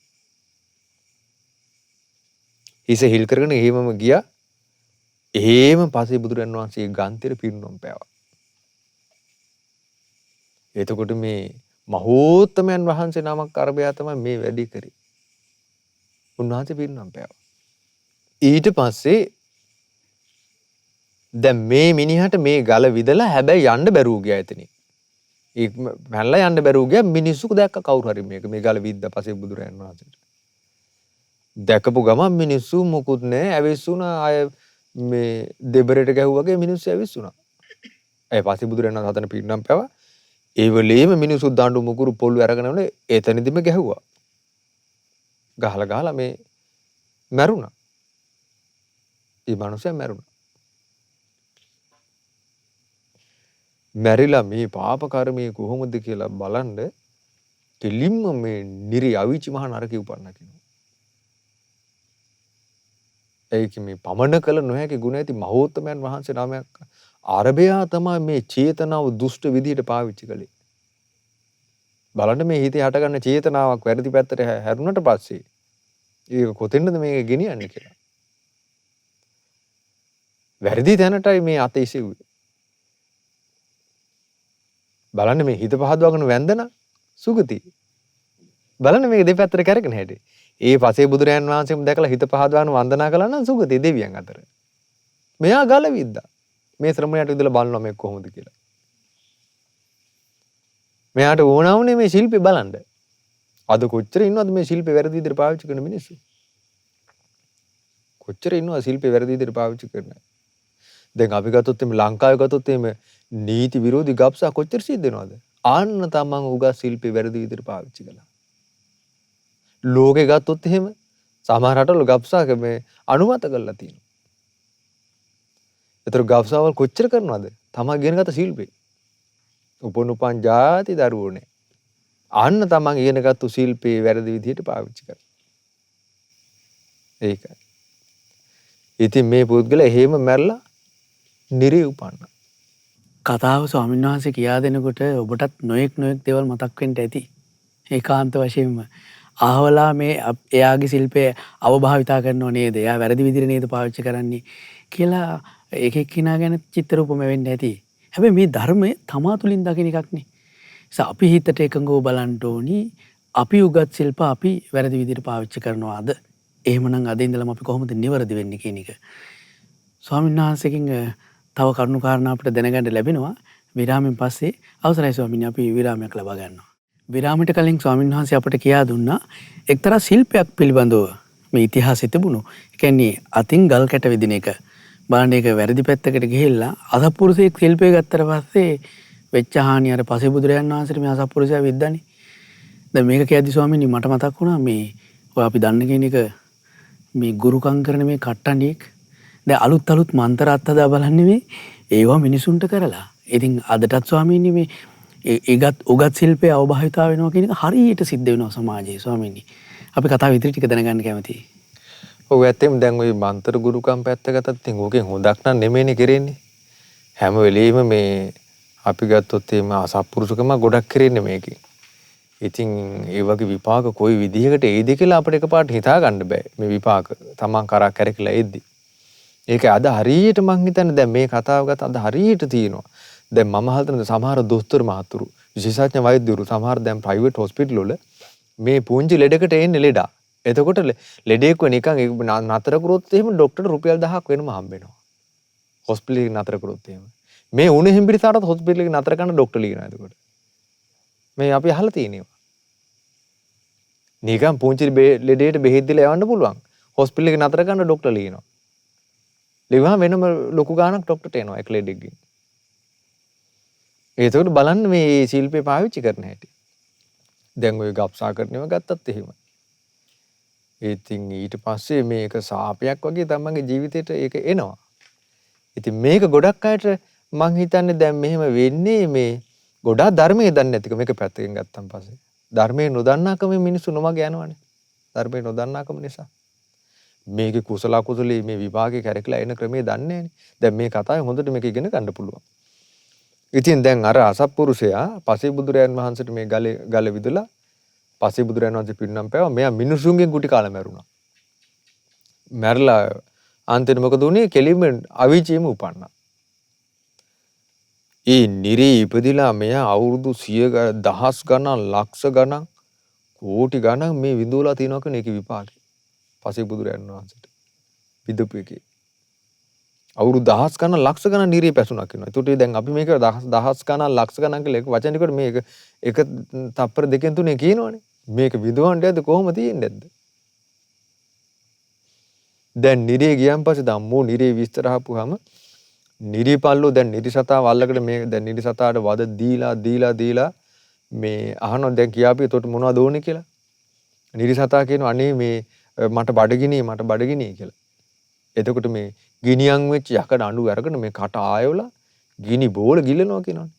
හිස හිල් කරගෙන එහෙමම ගියා. එහෙම පස්සේ බුදුරන් වහන්සේ ගාන්තර පිරිනොම් පෑවා. එතකොට මේ මහෝත්තමයන් වහන්සේ නමක් අරබයා තමයි මේ වැඩේ කරේ. උන්වහන්සේ පිරිනොම් පෑවා. ඊට පස්සේ දැන් මේ මිනිහට මේ ගල විදලා හැබැයි යන්න බැරුව ගියා එතනින්. ඒ පැනලා යන්න බැරුව ගියා මිනිස්සු දැක්ක කවුරු හරි මේ ගල විද්දා පස්සේ බුදුරන් වහන්සේට. දැකපු ගමන් මිනිස්සු මොකුත් නැහැ ඇවිස්සුණා අය මේ දෙබරට ගැහුවාගේ මිනිස්සු ඇවිස්සුණා. ඒ පස්සේ බුදුරණන් හතන පිරිනම් පැවා. ඒ වෙලේම මිනිස්සු දාඬු මුකුරු පොළු අරගෙන වල එතනදිම ගැහුවා. ගහලා මේ මැරුණා. ඒ මිනිස්සයා මැරුණා. මැරිලා මේ පාප කර්මයේ කොහොමද කියලා බලන්න දෙලින්ම මේ නිරි අවිචි මහ නරකේ උපන්නා කියනවා. ඒක මේ පමණ කළ නොහැකි ගුණ ඇති මහෝත්තමයන් වහන්සේ නමයක් අරබයා තමයි මේ චේතනාව දුෂ්ට විදිහට පාවිච්චි කළේ. බලන්න මේ හිතේ හටගන්න චේතනාවක් වැරදි පැත්තට හැරුණට පස්සේ ඒක කොතෙන්ද මේක ගෙනියන්නේ කියලා. වැරදි තැනටයි මේ අත ඉසෙව්වේ. බලන්න මේ හිත පහදවගෙන වැන්දන සුගති. බලන්න මේක දෙපැත්තට කරගෙන හැටි. ඒ පසේ බුදුරයන් වහන්සේම දැකලා හිත පහදවන වන්දනා කළා නම් සුගති දෙවියන් අතර. මෙයා ගල විද්දා. මේ ශ්‍රමණයට විදලා බලනවා මේ කොහොමද කියලා. මෙයාට ඕනවුනේ මේ ශිල්පේ බලන්න. අද කොච්චර ඉන්නවද මේ ශිල්පේ වැරදි විදිහට පාවිච්චි කරන මිනිස්සු? කොච්චර ඉන්නවද ශිල්පේ වැරදි විදිහට පාවිච්චි කරන? දැන් අපි ගත්තොත් මේ ලංකාවේ ගත්තොත් මේ නීති විරෝධී ගබ්සා කොච්චර සිද්ධ වෙනවද? ආන්න තමන් උගා ශිල්පේ වැරදි විදිහට පාවිච්චි කළා. ලෝකේ ගත්තොත් එහෙම සමහර රටවල ගබ්සා මේ අනුමත කරලා තියෙනවා. ඒතර ගබ්සාවල් කොච්චර කරනවද? තමන් ඉගෙනගත්ත ශිල්පේ. උපනුපන් ಜಾති දරුවෝනේ. අන්න තමන් ඉගෙනගත්තු ශිල්පේ වැරදි විදිහට පාවිච්චි කරනවා. ඒකයි. ඉතින් මේ පුද්ගලයා එහෙම මැරලා නිරේ උපන්න. කතාව ස්වාමීන් වහන්සේ කියා දෙනකොට ඔබටත් නොයෙක් දේවල් මතක් වෙන්න ඇති. ඒකාන්ත වශයෙන්ම අහවලා මේ එයාගේ ශිල්පය අවභාවිතා කරනව නේද? එයා වැරදි විදිහට නේද පාවිච්චි කරන්නේ කියලා එක එක්කිනා ගැන චිත්‍ර උපම වෙන්න ඇති. හැබැයි මේ ධර්මය තමා තුලින් දකින එකක් නේ. අපි හිතට එකඟව බලන්න ඕනි අපි උගත් ශිල්ප අපි වැරදි විදිහට පාවිච්චි කරනවාද? එහෙමනම් අද ඉඳලම අපි කොහොමද නිවැරදි වෙන්නේ කියන එක. ස්වාමීන් වහන්සේකින් තව කරුණු කාරණා අපිට දැනගන්න ලැබෙනවා. විරාමයෙන් පස්සේ අවසරයි ස්වාමීනි අපි විරාමයක් ලබා ගන්නවා. විරාමයට කලින් ස්වාමීන් වහන්සේ අපට කියා දුන්නා එක්තරා ශිල්පයක් පිළිබඳව මේ ඉතිහාසෙ තිබුණු. ඒ කියන්නේ අතින් ගල් කැට විදින එක. බලන්න ඒක වැරදි පැත්තකට ගිහිල්ලා අසත්පුරුෂයෙක් ශිල්පය ගත්තට පස්සේ වෙච්ච හානිය අර පසේබුදුරයන් වහන්සේට මේ අසත්පුරුෂයා විද්දානේ. දැන් මේක කියද්දි ස්වාමීනි මට මතක් වුණා මේ ඔය අපි දන්න කියන එක මේ ගුරුකම් කරන මේ කට්ටණියෙක් දැන් අලුත් මන්ත්‍ර අත්හදා බලන්නේ මේ ඒවා මිනිසුන්ට කරලා. ඉතින් අදටත් ස්වාමීනි මේ උගත් ශිල්පයේ අවභාවිතා වෙනවා කියන එක හරියට සිද්ධ වෙනවා සමාජයේ ස්වාමීනි. අපි කතාව ඉදිරි ටික දැනගන්න කැමතියි. ඔව් ඇත්තෙම දැන් ওই මන්ත්‍ර ගුරුකම් පැත්ත ගත්තත් ඉතින් ඕකෙන් හොදක් නම් නෙමෙයිනේ කරන්නේ. හැම වෙලෙම මේ අපි ගත්තොත් එහෙම අසත්පුරුෂකම ගොඩක් කරන්නේ මේකේ. ඉතින් ඒ වගේ විපාක කොයි විදිහකට එයිද කියලා අපිට එකපාරට හිතා ගන්න බෑ. මේ විපාක තමන් කරා කැරකිලා එද්දි. ඒක අද හරියට මං හිතන්නේ දැන් මේ කතාව ගත්ත අද හරියට තියෙනවා. දැන් මම හල්තන සමහර දොස්තර මහතුරු විශේෂඥ වෛද්‍යවරු සමහර දැන් ප්‍රයිවට් හොස්පිටල් වල මේ පුංචි ලෙඩකට එන්නේ ලෙඩා. එතකොට ලෙඩේක නිකන් නතර කරොත් එහෙම ડોක්ටර් රුපියල් 1000ක් වෙනම හම්බ වෙනවා. හොස්පිටල් එක නතර කරොත් එහෙම. මේ උණු හිම්බිරිසාරත් හොස්පිටල් එක නතර කරන්න ડોක්ටර් ලියනවා එතකොට. මේ අපි අහලා තියෙනවා. නිකන් පුංචි ලෙඩේට බෙහෙත් දීලා යවන්න පුළුවන්. හොස්පිටල් එක නතර කරන්න ડોක්ටර් ලියනවා. ලියවහම වෙනම ලොකු ගාණක් ડોක්ටර්ට එනවා එක ලෙඩෙක්ගෙන්. ඒතකොට බලන්න මේ ශිල්පේ පාවිච්චි කරන හැටි. දැන් ඔය ගබ්සා කරනව ගත්තත් එහෙමයි. ඉතින් ඊට පස්සේ මේක සාපයක් වගේ තමන්ගේ ජීවිතේට ඒක එනවා. ඉතින් මේක ගොඩක් අයට මං හිතන්නේ දැන් මෙහෙම වෙන්නේ මේ ගොඩාක් ධර්මයේ දන්නේ නැතිකම මේක පැත්තකින් ගත්තන් පස්සේ. ධර්මයේ නොදන්නාකම මිනිස්සු නොමග යනවනේ. ධර්මයේ නොදන්නාකම නිසා. මේකේ කුසල අකුසලයේ මේ විභාගේ කැරකිලා එන ක්‍රමයේ දන්නේ නැහැනේ. දැන් මේ කතාවේ හොඳට මේක ඉගෙන ගන්න පුළුවන්. ඉතින් දැන් අර අසත්පුරුෂයා පසේබුදුරයන් වහන්සේට මේ ගල විදලා පසේබුදුරයන් වහන්සේ පින්නම් පෑවා. මෙයා මිනිසුන්ගෙන් ගුටි කාලා මැරුණා. මැරලා අන්තිමට මොකද උනේ? කෙලින්ම අවීචියම උපන්නා. ඒ නිරේ ඉපදිලා මෙයා අවුරුදු 100 දහස් ගණන් ලක්ෂ ගණන් කෝටි ගණන් මේ විඳවලා තියනවා කියන එක විපාකේ. පසේබුදුරයන් වහන්සේට විදපු එකේ අවුරුදු දහස් ගණන් ලක්ෂ ගණන් නිරේ පැසුණා කියනවා. ඒකට දැන් අපි මේක දහස් ගණන් ලක්ෂ ගණන් කියලා එක වචනයකට මේක එක තප්පර දෙකෙන් තුනේ කියනවනේ. මේක විඳවන්න යද්ද කොහොම තියෙන්නේ නැද්ද? දැන් නිරේ ගියන් පස්සේ ධම්මෝ නිරේ විස්තර අහපුවාම නිරිපල්ලෝ දැන් නිරිසතාව අල්ලකට මේ දැන් නිරිසතාවට වද දීලා මේ අහනවා දැන් කියාපිය එතකොට මොනවද ඕනේ කියලා. නිරිසතා කියනවා අනේ මේ මට බඩගිනි කියලා. එතකොට මේ ගිනියන් වෙච්ච යකඩ අඬු අරගෙන මේ කට ආයවලා ගිනි බෝල ගිලනවා කියනවනේ.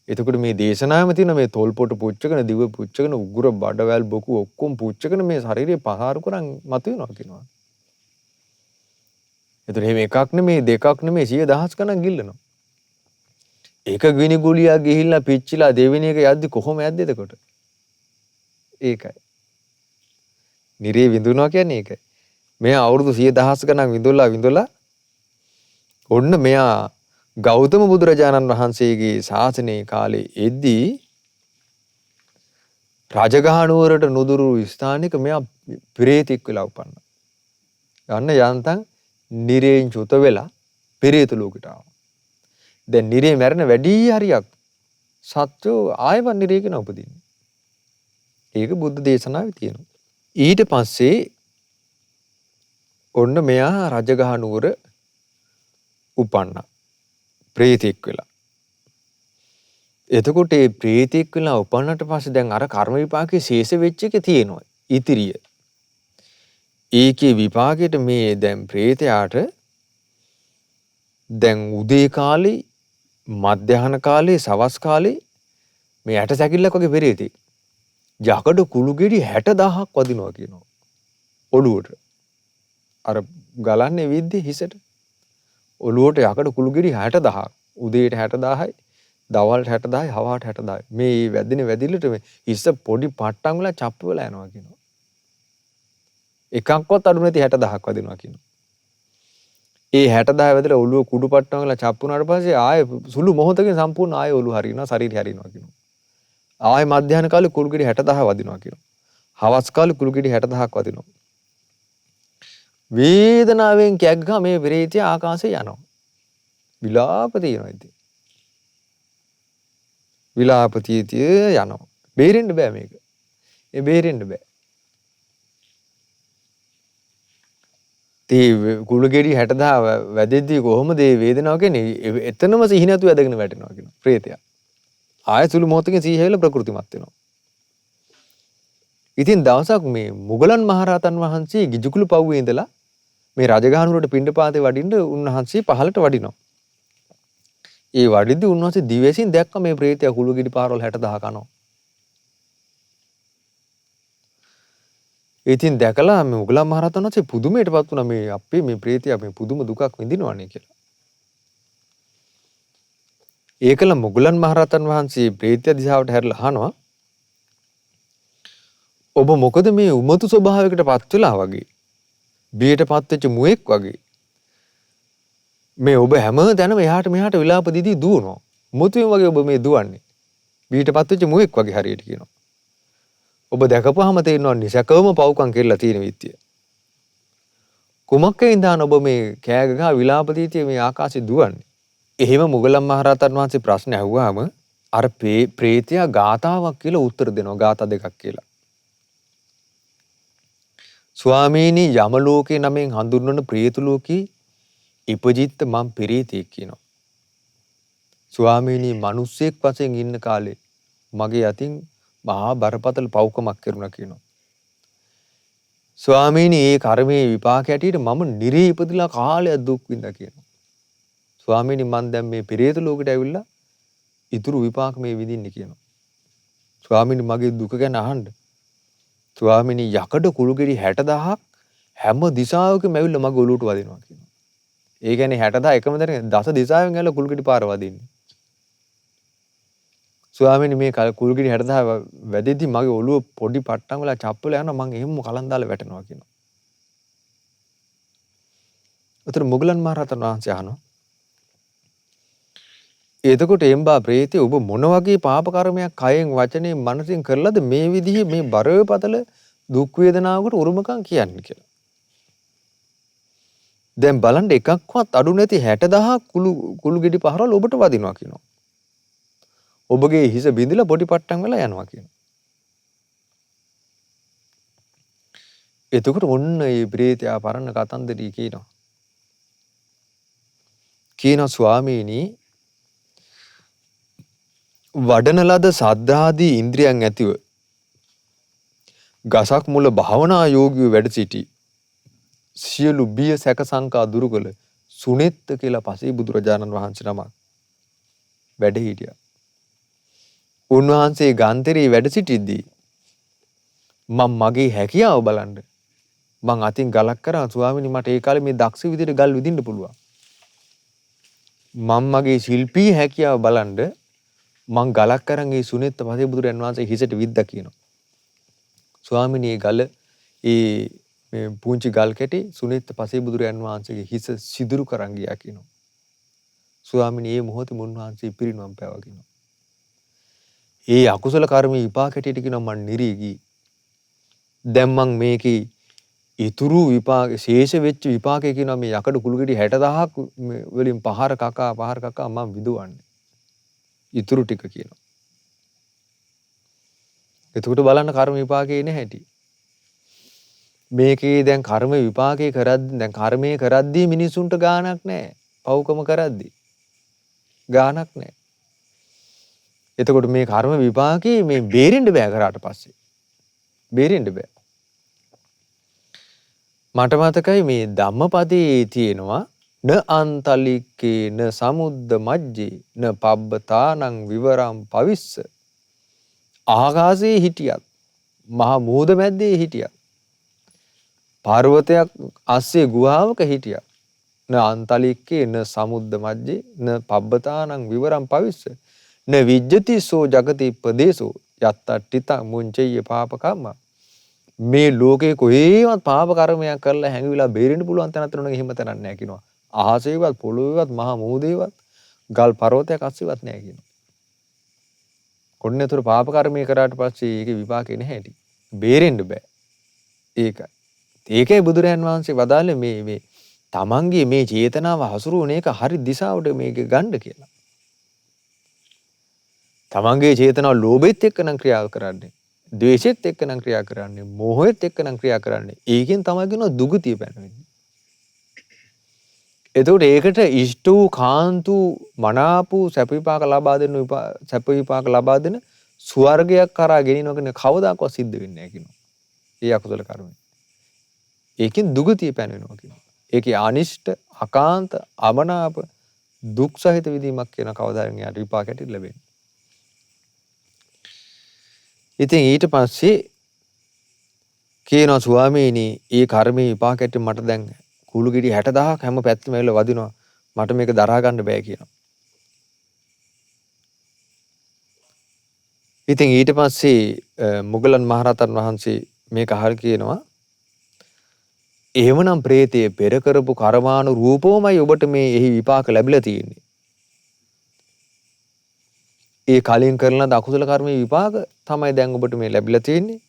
එතකොට මේ දේශනාවෙම තියෙන මේ තොල් පොට පුච්චගෙන දිව පුච්චගෙන උගුර බඩවැල් බොකු ඔක්කොම පුච්චගෙන මේ ශරීරය පහාරු කරන් මතුවෙනවා කියනවා. එතකොට එහෙම එකක් නෙමේ දෙකක් නෙමේ 100,000 ගණන් ගිල්ලනවා. එක ගිනි ගුලියක් ගිහිල්ලා පිච්චිලා දෙවෙනි එක යද්දි කොහොම යද්ද එතකොට? ඒකයි. නිරේ විඳුනවා කියන්නේ ඒකයි. මෙයා අවුරුදු 100,000 ගණන් විඳලා ඔන්න මෙයා ගෞතම බුදුරජාණන් වහන්සේගේ ශාසනයේ කාලේ එද්දී රජගහ නුවරට නුදුරු ස්ථානික මෙයා ප්‍රේතෙක් වෙලා උපන්නා. ගන්න යන්තම් නිරේන් චුත වෙලා පෙරේත ලෝකයට ආවා. දැන් නිරේ මැරෙන වැඩි හරියක් සත්‍යෝ ආයව නිරේකන උපදින්නේ. ඒක බුද්ධ දේශනාවේ තියෙනවා. ඊට පස්සේ ඔන්න මෙයා රජගහ නුවර උපන්නා. ප්‍රේතෙක් වෙලා. එතකොට මේ ප්‍රේතෙක් වෙලා උපන්නට පස්සේ දැන් අර කර්ම විපාකයේ ශේෂ වෙච්ච එක තියෙනවා. ඉතිරිය. ඒකේ විපාකයට මේ දැන් ප්‍රේතයාට දැන් උදේ කාලේ මධ්‍යහන කාලේ සවස් කාලේ මේ ඇට සැකිල්ලක් වගේ පෙරේතේ යකඩ කුළු ගෙඩි 60,000ක් වදිනවා කියනවා ඔළුවට. අර ගලන්නේ විද්දේ හිසට. ඔළුවට යකඩ කුළුගිරි 60000ක්. උදේට 60000යි, දවල්ට 60000යි, හවහට 60000යි. මේ වැදිනේ වැදිල්ලට මේ හිස පොඩි පට්ටම් වෙලා චප්ප වෙලා යනවා කියනවා. එකක්වත් අඩු නැති 60000ක් වදිනවා කියනවා. ඒ 60000 වැදලා ඔළුව කුඩු පට්ටම් වෙලා චප්ප වුණාට පස්සේ ආයේ සුළු මොහොතකින් සම්පූර්ණ ආයේ ඔළුව හරිනවා, ශරීරය හරිනවා කියනවා. ආයේ මධ්‍යහන කාලේ කුළුගිරි 60000 වදිනවා කියනවා. හවස් කාලේ කුළුගිරි 60000ක් වදිනවා. වේදනාවෙන් කැක් ගහ මේ ප්‍රේතය ආකාශේ යනවා. විලාප තියෙනවා ඉතින්. විලාප තිය යනවා. බේරෙන්න බෑ මේක. ඒ බේරෙන්න බෑ. තේ කුළුගෙඩි 60000 වැදෙද්දී කොහොමද මේ වේදනාව කියන්නේ? එතනම සිහි නැතුව ඇදගෙන වැටෙනවා කියනවා ප්‍රේතයා. ආය සුළු මොහොතකින් සිහි හැවිලා ප්‍රകൃතිමත් වෙනවා. ඉතින් දවසක් මේ මුගලන් මහරහතන් වහන්සේ ගිජුකුළු පව්වේ ඉඳලා මේ රජගහනුවරට පිණ්ඩපාතේ වඩින්න උන්වහන්සේ පහළට වඩිනවා. ඒ වඩිද්දී උන්වහන්සේ දිවැසින් දැක්ක මේ ප්‍රේතයා කුළුගෙඩි පාරවල් 60000 කනවා. ඉතින් දැකලා මේ මුගලන් මහරහතන් වහන්සේ පුදුමයටපත් වුණා මේ අපේ මේ ප්‍රේතයා මේ පුදුම දුකක් විඳිනවනේ කියලා. ඒකල මුගලන් මහරහතන් වහන්සේ ප්‍රේතයා දිහාවට හැරිලා අහනවා ඔබ මොකද මේ උමතු ස්වභාවයකටපත් වෙලා වගේ බියටපත් වෙච්ච මුවෙක් වගේ මේ ඔබ හැම තැනම එහාට මෙහාට විලාප දීදී දුවනවා. මුතුන් වගේ ඔබ මේ දුවන්නේ. බියටපත් වෙච්ච මුවෙක් වගේ හරියට කියනවා. ඔබ දැකපුවාම තේරෙනවා නිසකවම පව්කම් කෙරලා තියෙන විත්තිය. කුමක්කෙන් දාන ඔබ මේ කෑ ගහ විලාප දීතිය මේ ආකාශේ දුවන්නේ. එහෙම මුගලන් මහරහතන් වහන්සේ ප්‍රශ්න අහුවාම අර ප්‍රේතයා ගාතාවක් කියලා උත්තර දෙනවා. ගාථා දෙකක් කියලා. ස්වාමීනි යම ලෝකේ නමෙන් හඳුන්වන ප්‍රේත ලෝකේ ඉපජිත්ත මම් පෙරේතෙක් කියනවා. ස්වාමීනි මිනිස්සෙක් වශයෙන් ඉන්න කාලේ මගේ අතින් මහා බරපතල පව්කමක් කරුණා කියනවා. ස්වාමීනි ඒ කර්මයේ විපාක ඇටියට මම නිරේ ඉපදිලා කාලයක් දුක් විඳා කියනවා. ස්වාමීනි මං දැන් මේ පෙරේත ලෝකෙට ඇවිල්ලා ඉතුරු විපාක මේ විඳින්න කියනවා. ස්වාමීනි මගේ දුක ගැන අහන්න. ස්වාමීනි යකඩ කුළුගෙඩි 60000ක් හැම දිශාවකම ඇවිල්ලා මගේ ඔලුවට වදිනවා කියනවා. ඒ කියන්නේ 60000 එකම දැන දස දිශාවෙන් ඇවිල්ලා කුළුගෙඩි පාර වදින්නේ. ස්වාමීනි මේ කුළුගෙඩි 60000 වැදෙද්දි මගේ ඔළුව පොඩි පට්ටම් වෙලා චප්පල යනවා මං එහෙම කලන් දාලා වැටෙනවා කියනවා. උතර මුගලන් මහරහතන් වහන්සේ අහනවා එතකොට එම්බා ප්‍රේතය ඔබ මොන වගේ පාප කර්මයක් කයෙන් වචනයෙන් මනසින් කරලාද මේ විදිහේ මේ බරපතල දුක් වේදනාවකට උරුමකම් කියන්නේ කියලා. දැන් බලන්න එකක්වත් අඩු නැති 60000 කුළුගෙඩි පහරවල් ඔබට වදිනවා කියනවා. ඔබගේ හිස බිඳිලා පොඩි පට්ටම් වෙලා යනවා කියනවා. එතකොට ඔන්න මේ ප්‍රේතයා පරණ කතන්දරී කියනවා. ස්වාමීනි වඩන ලද සද්ධාදී ඉන්ද්‍රියන් ඇතිව ගසක් මුල භාවනා යෝගිව වැඩ සිටි සියලු බිය සැක සංකා දුරු කළ සුනෙත්ත කියලා පසේ බුදුරජාණන් වහන්සේ නමක් වැඩ හිටියා. උන්වහන්සේ ගන්තරේ වැඩ සිටිද්දී මම මගේ හැකියාව බලන්න මං අතින් ගලක් කරා ස්වාමීනි මට ඒ කාලේ මේ දක්ෂ විදිහට ගල් විදින්න පුළුවන්. මම මගේ ශිල්පී හැකියාව බලන්න මං ගලක් අරන් ඒ සුනෙත්ත පසේ බුදුරයන් වහන්සේ හිසට විද්දා කියනවා. ස්වාමීනි ඒ ගල මේ පුංචි ගල් කැටි සුනෙත්ත පසේ බුදුරයන් වහන්සේගේ හිස සිදුරු කරන් ගියා කියනවා. ස්වාමීනි මේ මොහොතේ මුන්වහන්සේ පිරිනුවම් පෑවා කියනවා. ඒ අකුසල කර්ම විපාක හැටියට කියනවා මං නිරී ගියේ. දැන් මං මේකේ ඉතුරු විපාක ශේෂ වෙච්ච විපාකේ කියනවා මේ යකඩ කුළුගෙඩි 60000ක් වලින් පහර කකා මං විදුවන්නේ. ඉතුරු ටික කියනවා. එතකොට බලන්න කර්ම විපාකේ එන හැටි. මේකේ දැන් කර්ම විපාකේ කරද්දී දැන් කර්මයේ කරද්දී මිනිසුන්ට ගාණක් නැහැ. පව්කම කරද්දී ගාණක් නැහැ. එතකොට මේ කර්ම විපාකේ මේ බේරෙන්න බෑ කරාට පස්සේ. බේරෙන්න බෑ. මට මතකයි මේ ධම්මපදයේ තියෙනවා න අන්තලික්කේ න සමුද්ද මජ්ජේ න පබ්බතානං විවරම් පවිස්ස. ආකාශයේ හිටියත් මහා මෝද මැද්දේ හිටියත් පර්වතයක් අස්සේ ගුහාවක හිටියා. න අන්තලික්කේ න සමුද්ද මජ්ජේ න පබ්බතානං විවරම් පවිස්ස න විජ්ජති සෝ ජගති ප්‍රදේශෝ යත්තට්ඨිත මුංචේය පාපකම්ම. මේ ලෝකේ කොහේවත් පාප කර්මයක් කරලා හැංගිවිලා බේරෙන්න පුළුවන් තැනක් තියෙනවා නම් එහෙම තැනක් නැහැ කියනවා. අහසේවත් පොළොවේවත් මහා මූදේවත් ගල් පර්වතයක් අස්සේවත් නැහැ කියනවා. කොන්නේතර පාප කර්මයේ කරාට පස්සේ ඒකේ විපාකේ නැහැ ඇති. බේරෙන්න බෑ. ඒකයි. ඒකයි බුදුරයන් වහන්සේ වදාළේ මේ තමන්ගේ මේ චේතනාව හසුරුවන එක හරි දිශාවට මේක ගන්න කියලා. තමන්ගේ චේතනාව ලෝභෙත් එක්ක නම් ක්‍රියා කරන්නේ, ද්වේෂෙත් එක්ක නම් ක්‍රියා කරන්නේ, මෝහෙත් එක්ක නම් ක්‍රියා කරන්නේ. ඒකෙන් තමයි කියනවා දුගතිය පැනවෙන්නේ. එතකොට ඒකට ඉෂ්ට වූ කාන්තු මනාපු සැප විපාක ලබා දෙන ස්වර්ගයක් කරා ගෙනිනවගෙන කවදාකවත් සිද්ධ වෙන්නේ නැහැ කියනවා. ඒ අකුසල කර්මය. ඒකෙන් දුගතිය පැනවෙනවා කියනවා. ඒකේ අනිෂ්ට, අකාන්ත, අමනාප, දුක් සහිත විදීමක් කියන කවදාරින් යාට විපාකයට ලැබෙන්නේ. ඉතින් ඊට පස්සේ කියනවා ස්වාමීනි, ඒ කර්මයේ විපාකයට මට දැන් කුළු ගෙඩි 60000ක් හැම පැත්තෙම ඇවිල්ලා වදිනවා. මට මේක දරා ගන්න බෑ කියනවා. ඉතින් ඊට පස්සේ මුගලන් මහරහතන් වහන්සේ මේක අහලා කියනවා, එහෙමනම් ප්‍රේතයේ පෙර කරපු කර්මානු රූපවමයි ඔබට මේ එහි විපාක ලැබිලා තියෙන්නේ. ඒ කලින් කරන අකුසල කර්මයේ විපාක තමයි දැන් ඔබට මේ ලැබිලා තියෙන්නේ.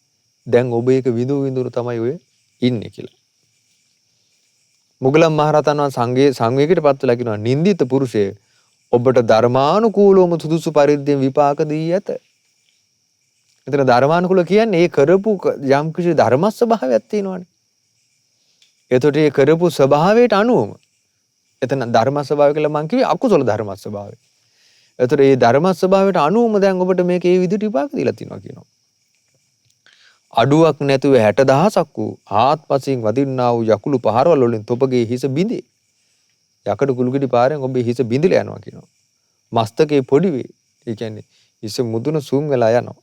දැන් ඔබ ඒක විඳු තමයි ඔය ඉන්නේ කියලා. මුගලන් මහරහතන් වහන්සේ සංවේගයටපත් වෙලා කියනවා, නින්දිත පුරුෂය ඔබට ධර්මානුකූලවම සුදුසු පරිද්දෙන් විපාක දී ඇත. එතන ධර්මානුකූල කියන්නේ ඒ කරපු යම් කිසි ධර්ම ස්වභාවයක් තියෙනවානේ. එතකොට ඒ කරපු ස්වභාවයට අනුවම එතන ධර්ම ස්වභාවය කියලා මම කිව්වේ අකුසල ධර්ම ස්වභාවය. එතකොට මේ ධර්ම ස්වභාවයට අනුවම දැන් ඔබට මේක ඒ විදිහට විපාක දීලා තිනවා කියනවා. අඩුවක් නැතුව 60000ක් වූ ආත්පසින් වදින්නා වූ යකුළු පහරවල් වලින් තොපගේ හිස බිඳේ. යකඩ කුළුගෙඩි පාරෙන් ඔබේ හිස බිඳිලා යනවා කියනවා. මස්තකේ පොඩි වේ. ඒ කියන්නේ හිස මුදුන සූම් වෙලා යනවා.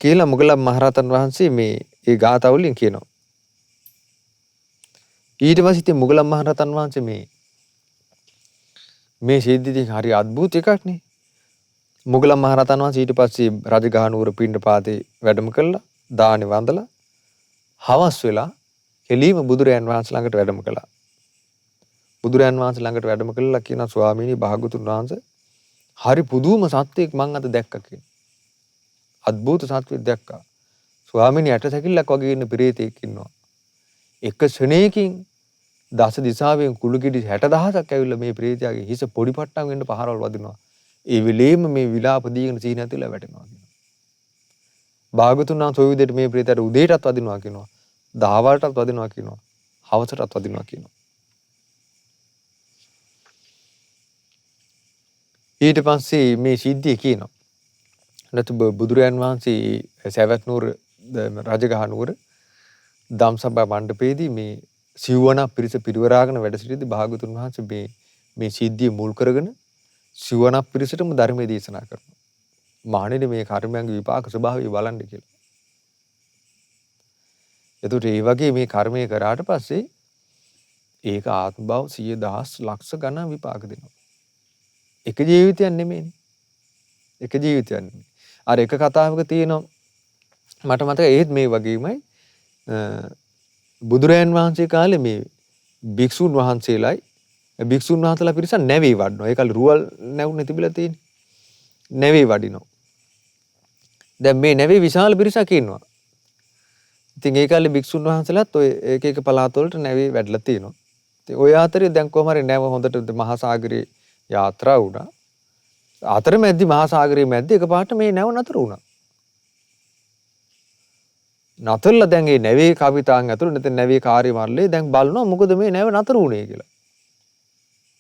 කියලා මුගලන් මහරහතන් වහන්සේ මේ ගාථා වලින් කියනවා. ඊට පස්සේ ඉතින් මුගලන් මහරහතන් වහන්සේ මේ සිද්ධිය හරි අద్భుත එකක් නේ. මුගලන් මහරහතන් වහන්සේ ඊට පස්සේ රජගහනුවර පිණ්ඩපාතේ වැඩම කළා, දානි වන්දලා, හවස් වෙලා එළීම බුදුරයන් වහන්සේ ළඟට වැඩම කළා. බුදුරයන් වහන්සේ ළඟට වැඩම කළා කියනවා, ස්වාමීනි භාගතුන් වහන්සේ හරි පුදුම සත්‍යයක් මං අද දැක්කා කියලා. අద్భుත සත්‍යයක් දැක්කා. ස්වාමීනි ඇටසැකිල්ලක් වගේ ඉන්න ප්‍රේතෙක් ඉන්නවා. එක ශ්‍රණයකින් දස දිසාවෙන් කුළු ගෙඩි 60000ක් ඇවිල්ලා මේ ප්‍රේතයාගේ හිස පොඩි පට්ටම් වෙන්න පහරවල් වදිනවා. ඒ වෙලේම මේ විලාප දීගෙන සීන ඇතිලා වැටෙනවා කියනවා. භාගතුන් වහන්සේ ඔය විදිහට මේ ප්‍රේතයාට උදේටත් වදිනවා කියනවා. දහවල්ටත් වදිනවා කියනවා. හවසටත් වදිනවා කියනවා. ඊට පස්සේ මේ සිද්ධිය කියනවා. නැතු බුදුරයන් වහන්සේ සවැත් නුවර රජගහ නුවර ධම්සභා මණ්ඩපයේදී මේ සිව්වන පිරිස පිරිවරාගෙන වැඩ සිටිද්දී භාගතුන් වහන්සේ මේ සිද්ධිය මුල් කරගෙන සිව්වන පිරිසටම ධර්මයේ දේශනා කරනවා. මහණෙනි මේ කර්මයන්ගේ විපාක ස්වභාවය බලන්න කියලා. එතකොට ඒ වගේ මේ කර්මය කරාට පස්සේ ඒක ආත්ම භව 100,000 ලක්ෂ ගණන් විපාක දෙනවා. එක ජීවිතයක් නෙමෙයිනේ. එක ජීවිතයක් නෙමෙයි. අර එක කතාවක තියෙනවා මට මතකයි ඒත් මේ වගේමයි බුදුරයන් වහන්සේ කාලේ මේ භික්ෂුන් වහන්සේලා පිරිසක් නැවේ වඩනවා. ඒ කාලේ රුවල් නැවුනේ තිබිලා තියෙන්නේ. නැවේ වඩිනවා. දැන් මේ නැවේ විශාල පිරිසක් ඉන්නවා. ඉතින් ඒ කාලේ භික්ෂුන් වහන්සේලාත් ඔය එක එක පළාත් වලට නැවේ වැඩලා තියෙනවා. ඉතින් ඔය අතරේ දැන් කොහම හරි නැව හොඳට මහා සාගරේ යාත්‍රා වුණා. අතරමැදි මහා සාගරයේ මැද්ද එකපාරට මේ නැව නතර වුණා. නතරලා දැන් මේ නැවේ කවිතාන් ඇතුළු නැත්නම් නැවේ කාර්යමල්ලේ දැන් බලනවා මොකද මේ නැව නතර වුණේ කියලා.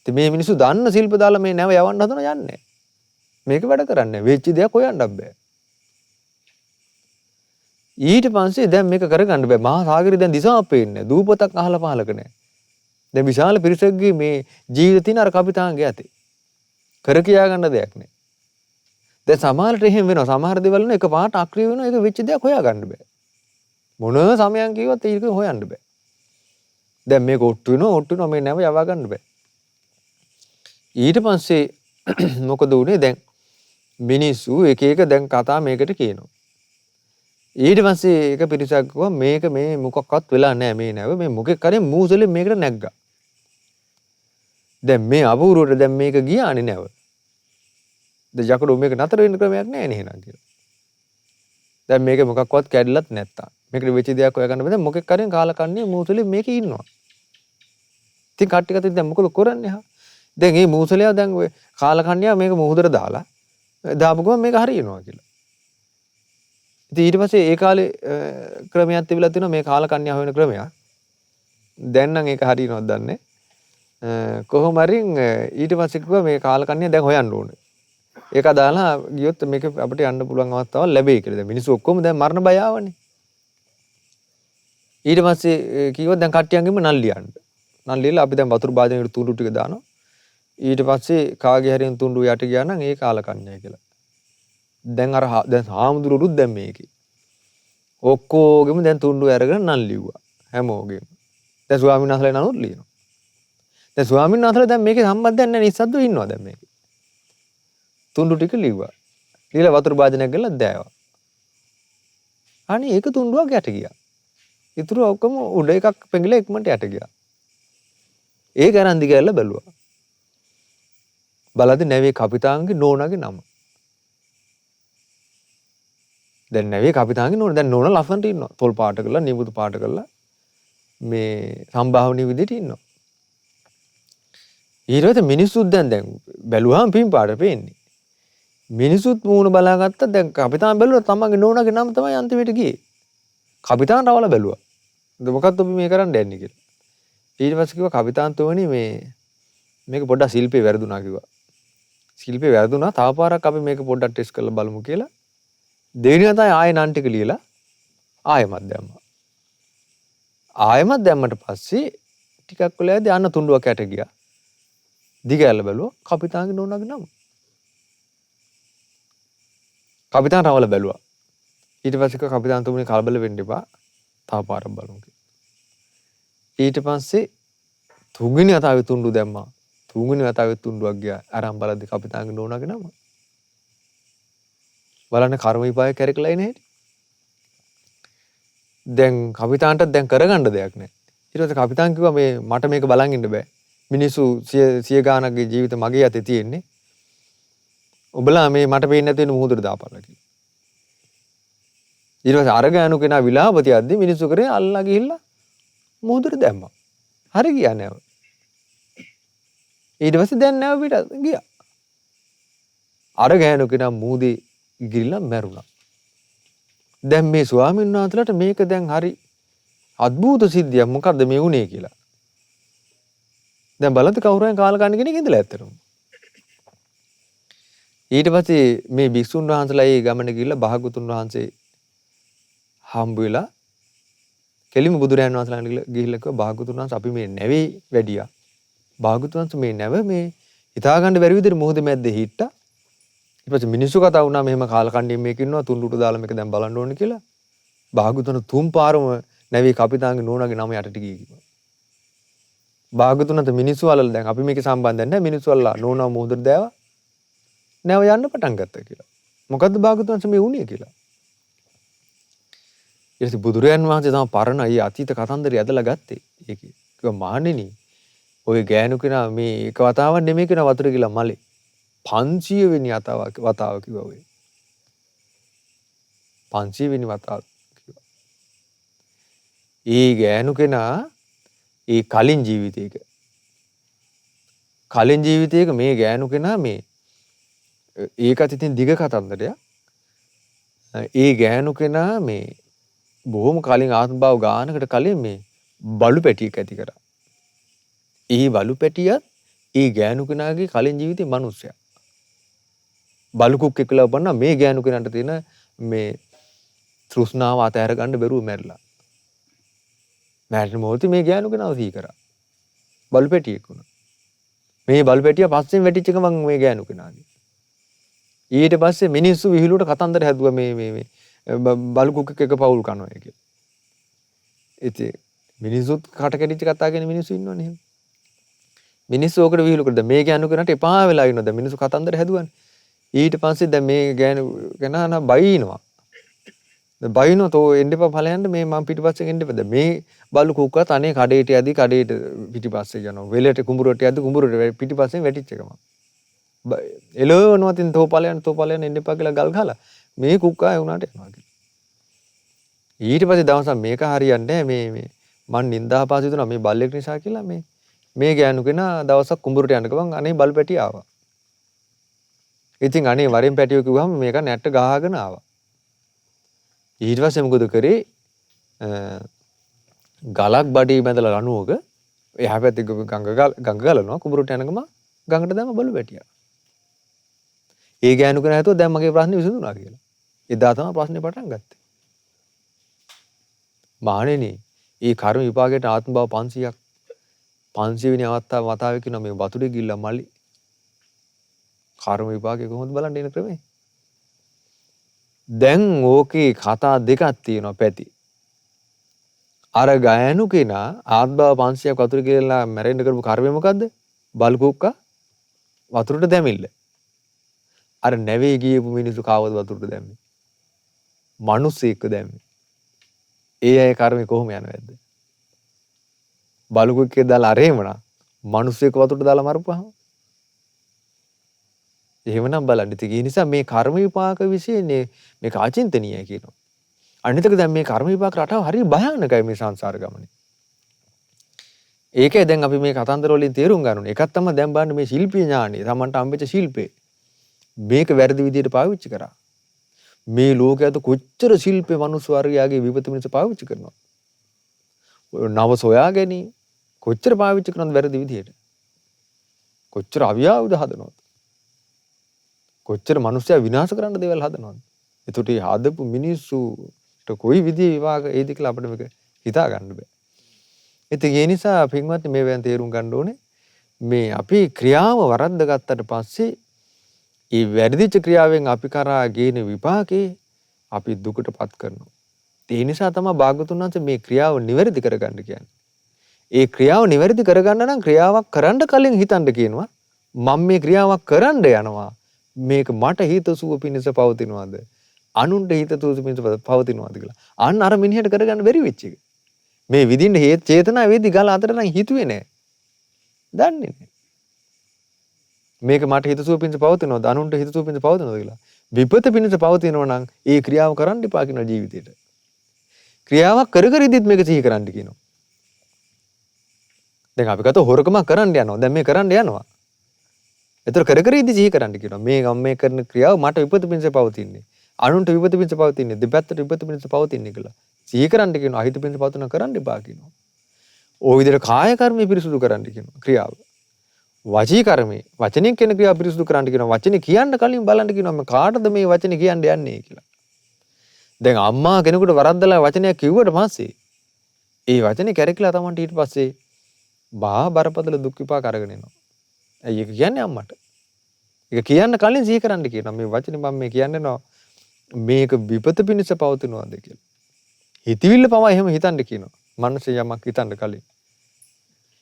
ඉතින් මේ මිනිස්සු දන්න ශිල්ප දාලා මේ නැව යවන්න හදන යන්නේ. මේක වැඩ කරන්නේ වෙච්ච දෙයක් හොයන්න බෑ. ඊට පස්සේ දැන් මේක කරගන්න බෑ. මහා සාගරේ දැන් දිශාවක් පේන්නේ නැහැ. දූපතක් අහලා පහලක නැහැ. දැන් විශාල පිරිසකගේ මේ ජීවිත තියෙන අර කවිතාන්ගේ ඇතේ. කර කියා ගන්න දෙයක් නැහැ. දැන් සමහරට එහෙම වෙනවා. සමහර දේවල් නේ එකපාරට අක්‍රිය වෙනවා. ඒක වෙච්ච දෙයක් හොයා ගන්න බෑ. මොන සමයන් කිව්වත් ඒක හොයන්න බෑ. දැන් මේක ඔට්ටු වෙනවා මේ නැව යවා ගන්න බෑ. ඊට පස්සේ මොකද උනේ දැන් මිනිස්සු එක එක දැන් කතා මේකට කියනවා. ඊට පස්සේ එක පිරිසක් කිව්වා මේක මේ මොකක්වත් වෙලා නැහැ මේ නැව මේ මොකෙක් කරේ මූසලෙන් මේකට නැග්ගා. දැන් මේ අපූර්වට දැන් මේක ගියානේ නැව. දැන් යකඩෝ මේක නතර වෙන්න ක්‍රමයක් නැහැ නේ එහෙනම් කියලා. දැන් මේක මොකක්වත් කැඩිලත් නැත්තා. මේකට වෙච්ච දෙයක් හොයාගන්න බෑ. දැන් මොකෙක් කරෙන් කාලකන්ණිය මූසලෙන් මේකේ ඉන්නවා. ඉතින් කට්ටිය කතා දැන් මොකද කරන්නේ හා? දැන් මේ මූසලයා දැන් ඔය කාලකන්ණියා මේක මුහුදට දාලා දාපු ගමන් මේක හරියනවා කියලා. ඉතින් ඊට පස්සේ ඒ කාලේ ක්‍රමයක් තිබිලා තියෙනවා මේ කාලකන්ණියා හොයන ක්‍රමයක්. දැන් නම් ඒක හරියනවද දන්නේ කොහොම හරි ඊට පස්සේ කිව්වා මේ කාලකන්ණියා දැන් හොයන්න ඕනේ. ඒක දාලා ගියොත් මේක අපිට යන්න පුළුවන් අවස්ථාවක් ලැබෙයි කියලා. දැන් මිනිස්සු ඔක්කොම දැන් මරණ බය ආවනේ. ඊට පස්සේ කිව්වා දැන් කට්ටියන්ගෙම නල්ලියන්න. නල්ලියලා අපි දැන් වතුර භාජනයකට තුඩු ටික දානවා. ඊට පස්සේ කාගේ හරියෙන් තුඩු යට ගියා නම් ඒ කාලකන්ණියා කියලා. දැන් දැන් හාමුදුරුවරුත් දැන් මේකේ. ඔක්කොගෙම දැන් තුඩු අරගෙන නල්ලිව්වා. හැමෝගෙම. දැන් ස්වාමීන් වහන්සේලා නනුත් ලියනවා. දැන් ස්වාමීන් වහන්සේලා දැන් මේකේ සම්බන්ධයක් නැහැ නිස්සද්දව ඉන්නවා දැන් මේකේ. තුඩු ටික ලිව්වා. ඊළඟ වතුර භාජනයක් ගලලා දැවවා. අනේ ඒක තුඩුවක් යට ගියා. ඊටු ඔක්කොම උඩ එකක් පෙඟිලා ඉක්මනට යට ගියා. ඒක අරන් දිගහැරලා බැලුවා. බලද්දි නැවේ කපිතාන්ගේ නෝනාගේ නම. දැන් නැවේ කපිතාන්ගේ නෝනා දැන් නෝනා ලස්සනට ඉන්නවා. තොල් පාට කරලා නිබුදු පාට කරලා මේ සම්භාවනීය විදිහට ඉන්නවා. ඊට මිනිස්සුත් දැන් බැලුවාම පින් පාට පේන්නේ. මිනිසුත් මූණ බලාගත්තා දැන් කපිතාන් බැලුවා තමන්ගේ නෝනාගේ නම තමයි අන්තිමට ගියේ. කපිතාන් රවල බැලුවා. මොකක්ද ඔබ මේ කරන්න යන්නේ කියලා. ඊට පස්සේ කිව්වා කපිතාන් තුමනි මේක පොඩ්ඩක් ශිල්පේ වැරදුනා කිව්වා. ශිල්පේ වැරදුනා තව පාරක් අපි මේක පොඩ්ඩක් ටෙස්ට් කරලා බලමු කියලා. දෙවෙනි වතාවේ ආයෙ නන් ටික ලියලා ආයෙමත් දැම්මා. ආයෙමත් දැම්මට පස්සේ ටිකක් වෙලාවදී අන්න තුණ්ඩුවක් යට ගියා. දිගහැරලා බැලුවා කපිතාන්ගේ නෝනාගේ නම. කපිතාන් රවල බැලුවා. ඊට පස්සේ කිව්වා කපිතාන් තුමනි කලබල වෙන්න එපා. තව පාරක් බලමු කියලා. ඊට පස්සේ තුන්වෙනි වතාවේ තුණ්ඩු දැම්මා. තුන්වෙනි වතාවේ තුණ්ඩුවක් ගියා. අරන් බලද්දි කපිතාන්ගේ නෝනාගේ නම. බලන්න කර්ම විපාක කැරකලා ඉන්නේ. දැන් කපිතාන්ට දැන් කරගන්න දෙයක් නැහැ. ඊට පස්සේ කපිතාන් කිව්වා මට මේක බලන් ඉන්න බෑ. මිනිස්සු සිය ගානක්ගේ ජීවිත මගේ අතේ තියෙන්නේ. ඔබලා මට පේන්නේ නැති වෙන මුහුදට දාපල්ලා කියලා. ඊට පස්සේ අර ගෑනු කෙනා විලාපති යද්දි මිනිස්සු කරේ අල්ලා ගිහිල්ලා මුහුදට දැම්මා. හරි ගියා නෑව. ඊට පස්සේ දැන් නෑව පිට ගියා. අර ගෑනු කෙනා මුහුදේ ගිහිල්ලා මැරුණා. දැන් මේ ස්වාමීන් වහන්සේලාට මේක දැන් හරි අద్භූත සිද්ධියක් මොකද්ද මේ වුනේ කියලා. දැන් බලද්දි කවුරුහරි කාලකන්ණි කෙනෙක් ඉඳලා ඇත්තටම. ඊට පස්සේ මේ භික්ෂුන් වහන්සේලා ඒ ගමන ගිහිල්ලා භාගතුන් වහන්සේ හම්බ වෙලා කෙලිම බුදුරයන් වහන්සේලා ගිහිල්ලා කිව්වා භාගතුන් වහන්සේ අපි මේ නැවේ වැඩියා. භාගතුන් වහන්සේ මේ නැව මේ හිතා ගන්න බැරි විදිහට මොහොත මැද්දේ හිට්ටා. ඊට පස්සේ මිනිස්සු කතා වුණා මෙහෙම කාලකන්ණියෙන් මේක ඉන්නවා තුන්ඩුට දාලා මේක දැන් බලන්න ඕනේ කියලා. භාගතුන් තුන් පාරම නැවේ කපිතාන්ගේ නෝනාගේ නම යටට ගියේ කිව්වා. භාගතුන්ට මිනිස්සු අල්ලලා දැන් අපි මේකේ සම්බන්ධයක් නැහැ මිනිස්සු අල්ලලා නෝනාව මොහොතට දැවා. නැව යන්න පටන් ගත්තා කියලා. මොකද්ද භාගතුන් මේ වුණේ කියලා. ඊට බුදුරයන් වහන්සේ තමයි පරණ අය අතීත කතන්දරය ඇදලා ගත්තේ. ඒකේ. කිව්වා මහණෙනි ඔය ගෑනු කෙනා මේ එක වතාවක් නෙමෙයි කෙනා වතුර කියලා මලේ 500 වෙනි වතාව කිව්වා ඔය. 500 වෙනි වතාව කිව්වා. ඒ ගෑනු කෙනා ඒ කලින් ජීවිතයක මේ ගෑනු කෙනා මේ ඒකත් ඉතින් දිග කතන්දරයක්. ඒ ගෑනු කෙනා මේ බොහොම කලින් ආත්ම භාව ගානකට කලින් මේ බලු පැටියෙක් ඇති කරා. ඒ බලු පැටියත් ඒ ගෑනු කෙනාගේ කලින් ජීවිතේ මිනිස්සයා. බලු කුක්කෙක් කියලා බලන මේ ගෑනු කෙනාට තියෙන මේ තෘෂ්ණාව අතහැර ගන්න බැරුව මැරිලා. මැරෙන මොහොතේ මේ ගෑනු කෙනාව සිහි කරා. බලු පැටියෙක් වුණා. මේ බලු පැටියා පස්සෙන් වැටිච්ච ගමන් මේ ගෑනු කෙනාගේ. ඊට පස්සේ මිනිස්සු විහිළුවට කතන්දර හැදුවා මේ බලු කුක්කෙක් එක පවුල් කනවා කියලා. ඉතින් මිනිස්සුත් කට කැඩිච්ච කතා කියන මිනිස්සු ඉන්නවනේ එහෙම. මිනිස්සු ඕකට විහිළු කරද මේ ගෑනු කරනට එපා වෙලා ඉන්නවද මිනිස්සු කතන්දර හැදුවානේ. ඊට පස්සේ දැන් මේ ගෑනු කෙනා බයිනවා. දැන් බයිනෝ තෝ එන්න එපා ඵලයන්ද මේ මම පිටිපස්සෙන් එන්න එපා. මේ බලු කුක්කා තනේ කඩේට යදී කඩේට පිටිපස්සේ යනවා. වෙලට කුඹුරට යදී කුඹුරට පිටිපස්සෙන් වැටිච්ච එකම. එළවනවා තින් තෝ ඵලයන් එන්න එපා කියලා ගල් ගහලා මේ කුක්කා ඒ උනාට යනවා කියලා. ඊට පස්සේ දවසක් මේක හරියන්නේ නැහැ මේ මං නින්දාපාස හිතුණා මේ බල්ලෙක් නිසා කියලා මේ ගෑනු කෙනා දවසක් කුඹුරට යන්න ගමන් අනේ බල් පැටිය ආවා. ඉතින් අනේ වරෙන් පැටියෝ කිව්වම මේක නැට්ට ගහගෙන ආවා. ඊට පස්සේ මොකද කරේ? ගලක් බඩේ බැඳලා ලණුවක එහා පැත්තේ ගඟ ගලනවා කුඹුරට යන ගමන් ගඟට දැම්ම බලු පැටියා. ඒ ගෑනු කෙනා හිතුවා දැන් මගේ ප්‍රශ්නේ විසඳුණා කියලා. එදා තමයි ප්‍රශ්නේ පටන් ගත්තේ. මහණෙනි ඒ කර්ම විපාකයට ආත්ම භව 500ක් 500 වෙනි අවස්ථාවේ කියනවා මේ වතුරේ ගිල්ල මල්ලි කර්ම විපාකේ කොහොමද බලන්න එන ක්‍රමේ දැන් ඕකේ කතා දෙකක් තියෙනවා පැති අර ගෑනු කෙනා ආත්ම භව 500ක් වතුරේ ගිල්ලලා මැරෙන්න කරපු කර්මය මොකද්ද බල් කුක්කා වතුරට දැමිල්ල අර නැවේ ගියපු මිනිස්සු කාවද වතුරට දැම්මේ මිනිස්සෙක්ව දැම්මේ ඒ අය කර්මේ කොහොම යනවද? බලුකුක්කේ දාලා අරේමනා මිනිස්සෙක් වතුරට දාලා මරපුවාම එහෙමනම් බලන්න. ඉතින් ඒ නිසා මේ කර්ම විපාක විශ්ේනේ මේක අචින්තනීයයි කියනවා. අනිතක දැන් මේ කර්ම විපාක රටාව හරිය භයානකයි මේ සංසාර ගමනේ. ඒකයි දැන් අපි මේ කතන්දර වලින් තේරුම් ගන්න ඕනේ. එකක් තමයි දැන් බලන්න මේ ශිල්පීය ඥානෙ, Tamanට හම්බෙච්ච ශිල්පේ. මේක වැරදි විදියට පාවිච්චි කරා. මේ ලෝකයට කොච්චර ශිල්පේ මනුස්ස වර්ගයාගේ විපත මිනිස පාවිච්චි කරනවා. ඔය නව සොයා ගැනීම කොච්චර පාවිච්චි කරනවද වැරදි විදියට. කොච්චර අවියාවුද හදනවද. කොච්චර මනුස්සයා විනාශ කරන්න දේවල් හදනවද. එතකොට මේ හදපු මිනිස්සුට කොයි විදිහේ විවාහ ඒද කියලා අපිට මේක හිතා ගන්න බෑ. ඉතින් ඒ නිසා පින්වත්නි මේ වෙන තේරුම් ගන්න ඕනේ මේ අපි ක්‍රියාව වරද්ද ගත්තට පස්සේ ඒ වැරදිච්ච ක්‍රියාවෙන් අපි කරා ගේන විපාකේ අපි දුකටපත් කරනවා. ඒ නිසා තමයි භාගතුන් වහන්සේ මේ ක්‍රියාව නිවැරදි කරගන්න කියන්නේ. ඒ ක්‍රියාව නිවැරදි කරගන්න නම් ක්‍රියාවක් කරන්න කලින් හිතන්න කියනවා. මම මේ ක්‍රියාවක් කරන්න යනවා. මේක මට හිතසුව පිණිස පවතිනවද? අනුන්ට හිතසුව පිණිස පවතිනවද කියලා. අන්න අර මිනිහට කරගන්න බැරි වෙච්ච එක. මේ විදින්න හේත් චේතනා වේදි ගල අතර නම් හිතුවේ නෑ. දන්නේ නෑ. මේක මට හිතසුව පිණිස පවතිනවද? අනුන්ට හිතසුව පිණිස පවතිනවද කියලා. විපත පිණිස පවතිනවා නම් ඒ ක්‍රියාව කරන්න එපා කියන ජීවිතේට. ක්‍රියාවක් කර කර ඉදිත් මේක සිහි කරන්න කියනවා. දැන් අපි ගත්ත හොරකමක් කරන්න යනවා. දැන් මේ කරන්න යනවා. ඒතර කර කර ඉදි සිහි කරන්න කියනවා. මේ කරන ක්‍රියාව මට විපත පිණිස පවතින්නේ. අනුන්ට විපත පිණිස පවතින්නේ. දෙපැත්තට විපත පිණිස පවතින්නේ කියලා. සිහි කරන්න කියනවා. අහිත පිණිස පවතුන කරන්න එපා කියනවා. ওই විදිහට කාය කර්මය පිරිසුදු කරන්න කියනවා ක්‍රියාව. වචී කර්මය වචනෙන් කියන ක්‍රියාව පිරිසුදු කරන්න කියනවා. වචනේ කියන්න කලින් බලන්න කියනවා මේ කාටද මේ වචනේ කියන්න යන්නේ කියලා. දැන් අම්මා කෙනෙකුට වරද්දලා වචනයක් කිව්වට පස්සේ ඒ වචනේ කැරකිලා තමන්ට ඊට පස්සේ බරපතල දුක් විපාක අරගෙන එනවා. ඇයි ඒක කියන්නේ අම්මට? ඒක කියන්න කලින් සිහි කරන්න කියනවා. මේ වචනේ මම මේ කියන්නේනවා මේක විපත පිණිස පවතිනවාද කියලා. හිතවිල්ල පවා එහෙම හිතන්න කියනවා. මනසේ යමක් හිතන්න කලින්.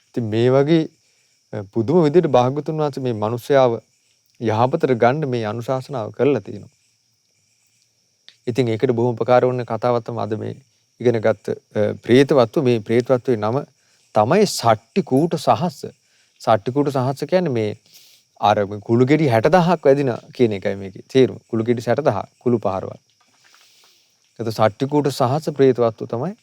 ඉතින් මේ වගේ පුදුම විදිහට භාග්‍යතුන් වහන්සේ මේ මිනිස්යාව යහපතට ගන්න මේ අනුශාසනාව කරලා තියෙනවා. ඉතින් ඒකට බොහොම උපකාර වුණ කතාවක් තමයි අද මේ ඉගෙන ගත්ත ප්‍රේතවත්ව මේ ප්‍රේතවත්වයේ නම තමයි සට්ටි කූට සහස්ස. සට්ටි කූට සහස්ස කියන්නේ මේ අර කුළු ගෙඩි 60000ක් වැදින කියන එකයි මේකේ තේරුම. කුළු ගෙඩි 60000 කුළු පහරවල්. ඒත් සට්ටි කූට සහස්ස ප්‍රේතවත්ව තමයි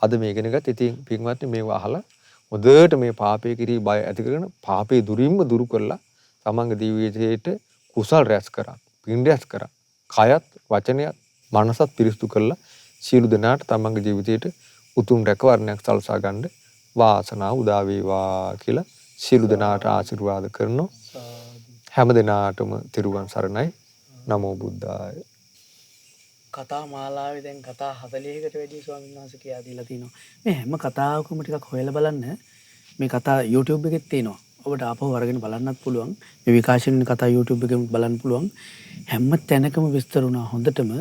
අද මේ ඉගෙන ගත්ත. ඉතින් පින්වත්නි මේව අහලා හොඳට මේ පාපේ කිරී බය ඇති කරගෙන පාපේ දුරින්ම දුරු කරලා තමන්ගේ ජීවිතේට කුසල් රැස් කරා. පින් රැස් කරා. කයත් වචනයත් මනසත් පිරිසුදු කරලා සියලු දෙනාට තමන්ගේ ජීවිතයට උතුම් රැකවරණයක් සලසා ගන්න වාසනාව උදා වේවා කියලා සියලු දෙනාට ආශිර්වාද කරනවා. හැම දිනාටම තිරුවන් සරණයි. නමෝ බුද්ධාය. කතා මාලාවේ දැන් කතා 40කට වැඩි ස්වාමීන් වහන්සේ කියලා දීලා තිනවා. මේ හැම කතාවකම ටිකක් හොයලා බලන්න. මේ කතා YouTube එකෙත් තියෙනවා. ඔබට ආපහු අරගෙන බලන්නත් පුළුවන්. මේ විකාශන කතා YouTube එකෙන් බලන්න පුළුවන්. හැම තැනකම විස්තර වුණා හොඳටම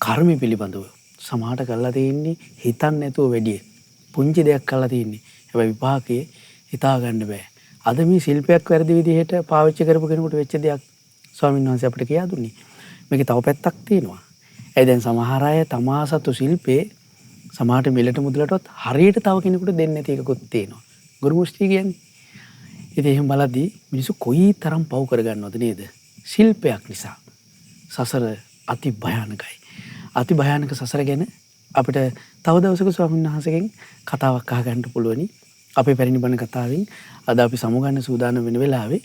කර්ම පිළිබඳව. සමහරට කරලා තියෙන්නේ හිතන්න නැතුව වැඩි. පුංචි දෙයක් කරලා තියෙන්නේ. හැබැයි විපාකයේ හිතා ගන්න බෑ. අද මේ ශිල්පයක් වැරදි විදිහට පාවිච්චි කරපු කෙනෙකුට වෙච්ච දෙයක් ස්වාමීන් වහන්සේ අපිට කියා දුන්නේ. මේකේ තව පැත්තක් තියෙනවා. ඒ දැන් සමහර අය තමා සතු ශිල්පේ සමහරට මිලට මුදලටවත් හරියට තව කෙනෙකුට දෙන්නේ නැති එකකුත් තියෙනවා. ගුරු මුස්ති කියන්නේ. ඉතින් එහෙම බලද්දී මිනිස්සු කොයි තරම් පව් කරගන්නවද නේද? ශිල්පයක් නිසා. සසර අති භයානකයි. අති භයානක සසර ගැන අපිට තව දවසක ස්වාමීන් වහන්සේගෙන් කතාවක් අහගන්න පුළුවනි. අපේ පැරණි බණ කතාවෙන් අද අපි සමුගන්න සූදානම් වෙන වෙලාවේ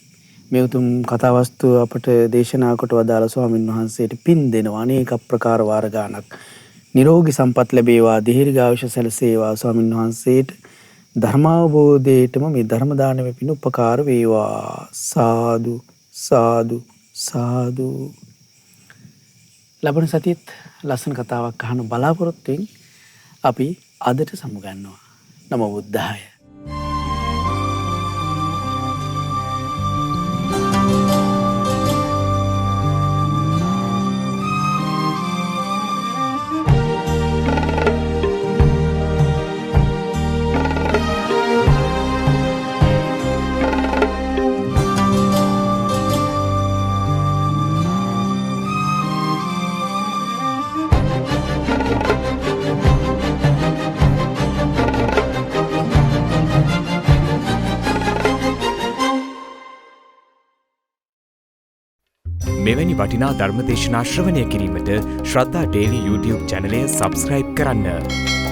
මේ උතුම් කතා වස්තුව අපට දේශනා කොට වදාළ ස්වාමීන් වහන්සේට පින් දෙනවා. අනේක ප්‍රකාර වාර ගානක් නිරෝගී සම්පත් ලැබේවා, දීර්ඝායුෂ සැලසේවා. ස්වාමීන් වහන්සේට ධර්මාවබෝධයටම මේ ධර්ම දානමේ පින උපකාර වේවා. සාදු සාදු සාදු. ලබන සතියේත් ලස්සන කතාවක් අහන බලාපොරොත්තුෙන් අපි අදට සමුගන්නවා. නමෝ බුද්ධාය. මෙවැනි වටිනා ධර්මදේශනා ශ්‍රවණය කිරීමට ශ්‍රද්ධා ඩේලි YouTube චැනලය සබස්ක්‍රයිබ් කරන්න.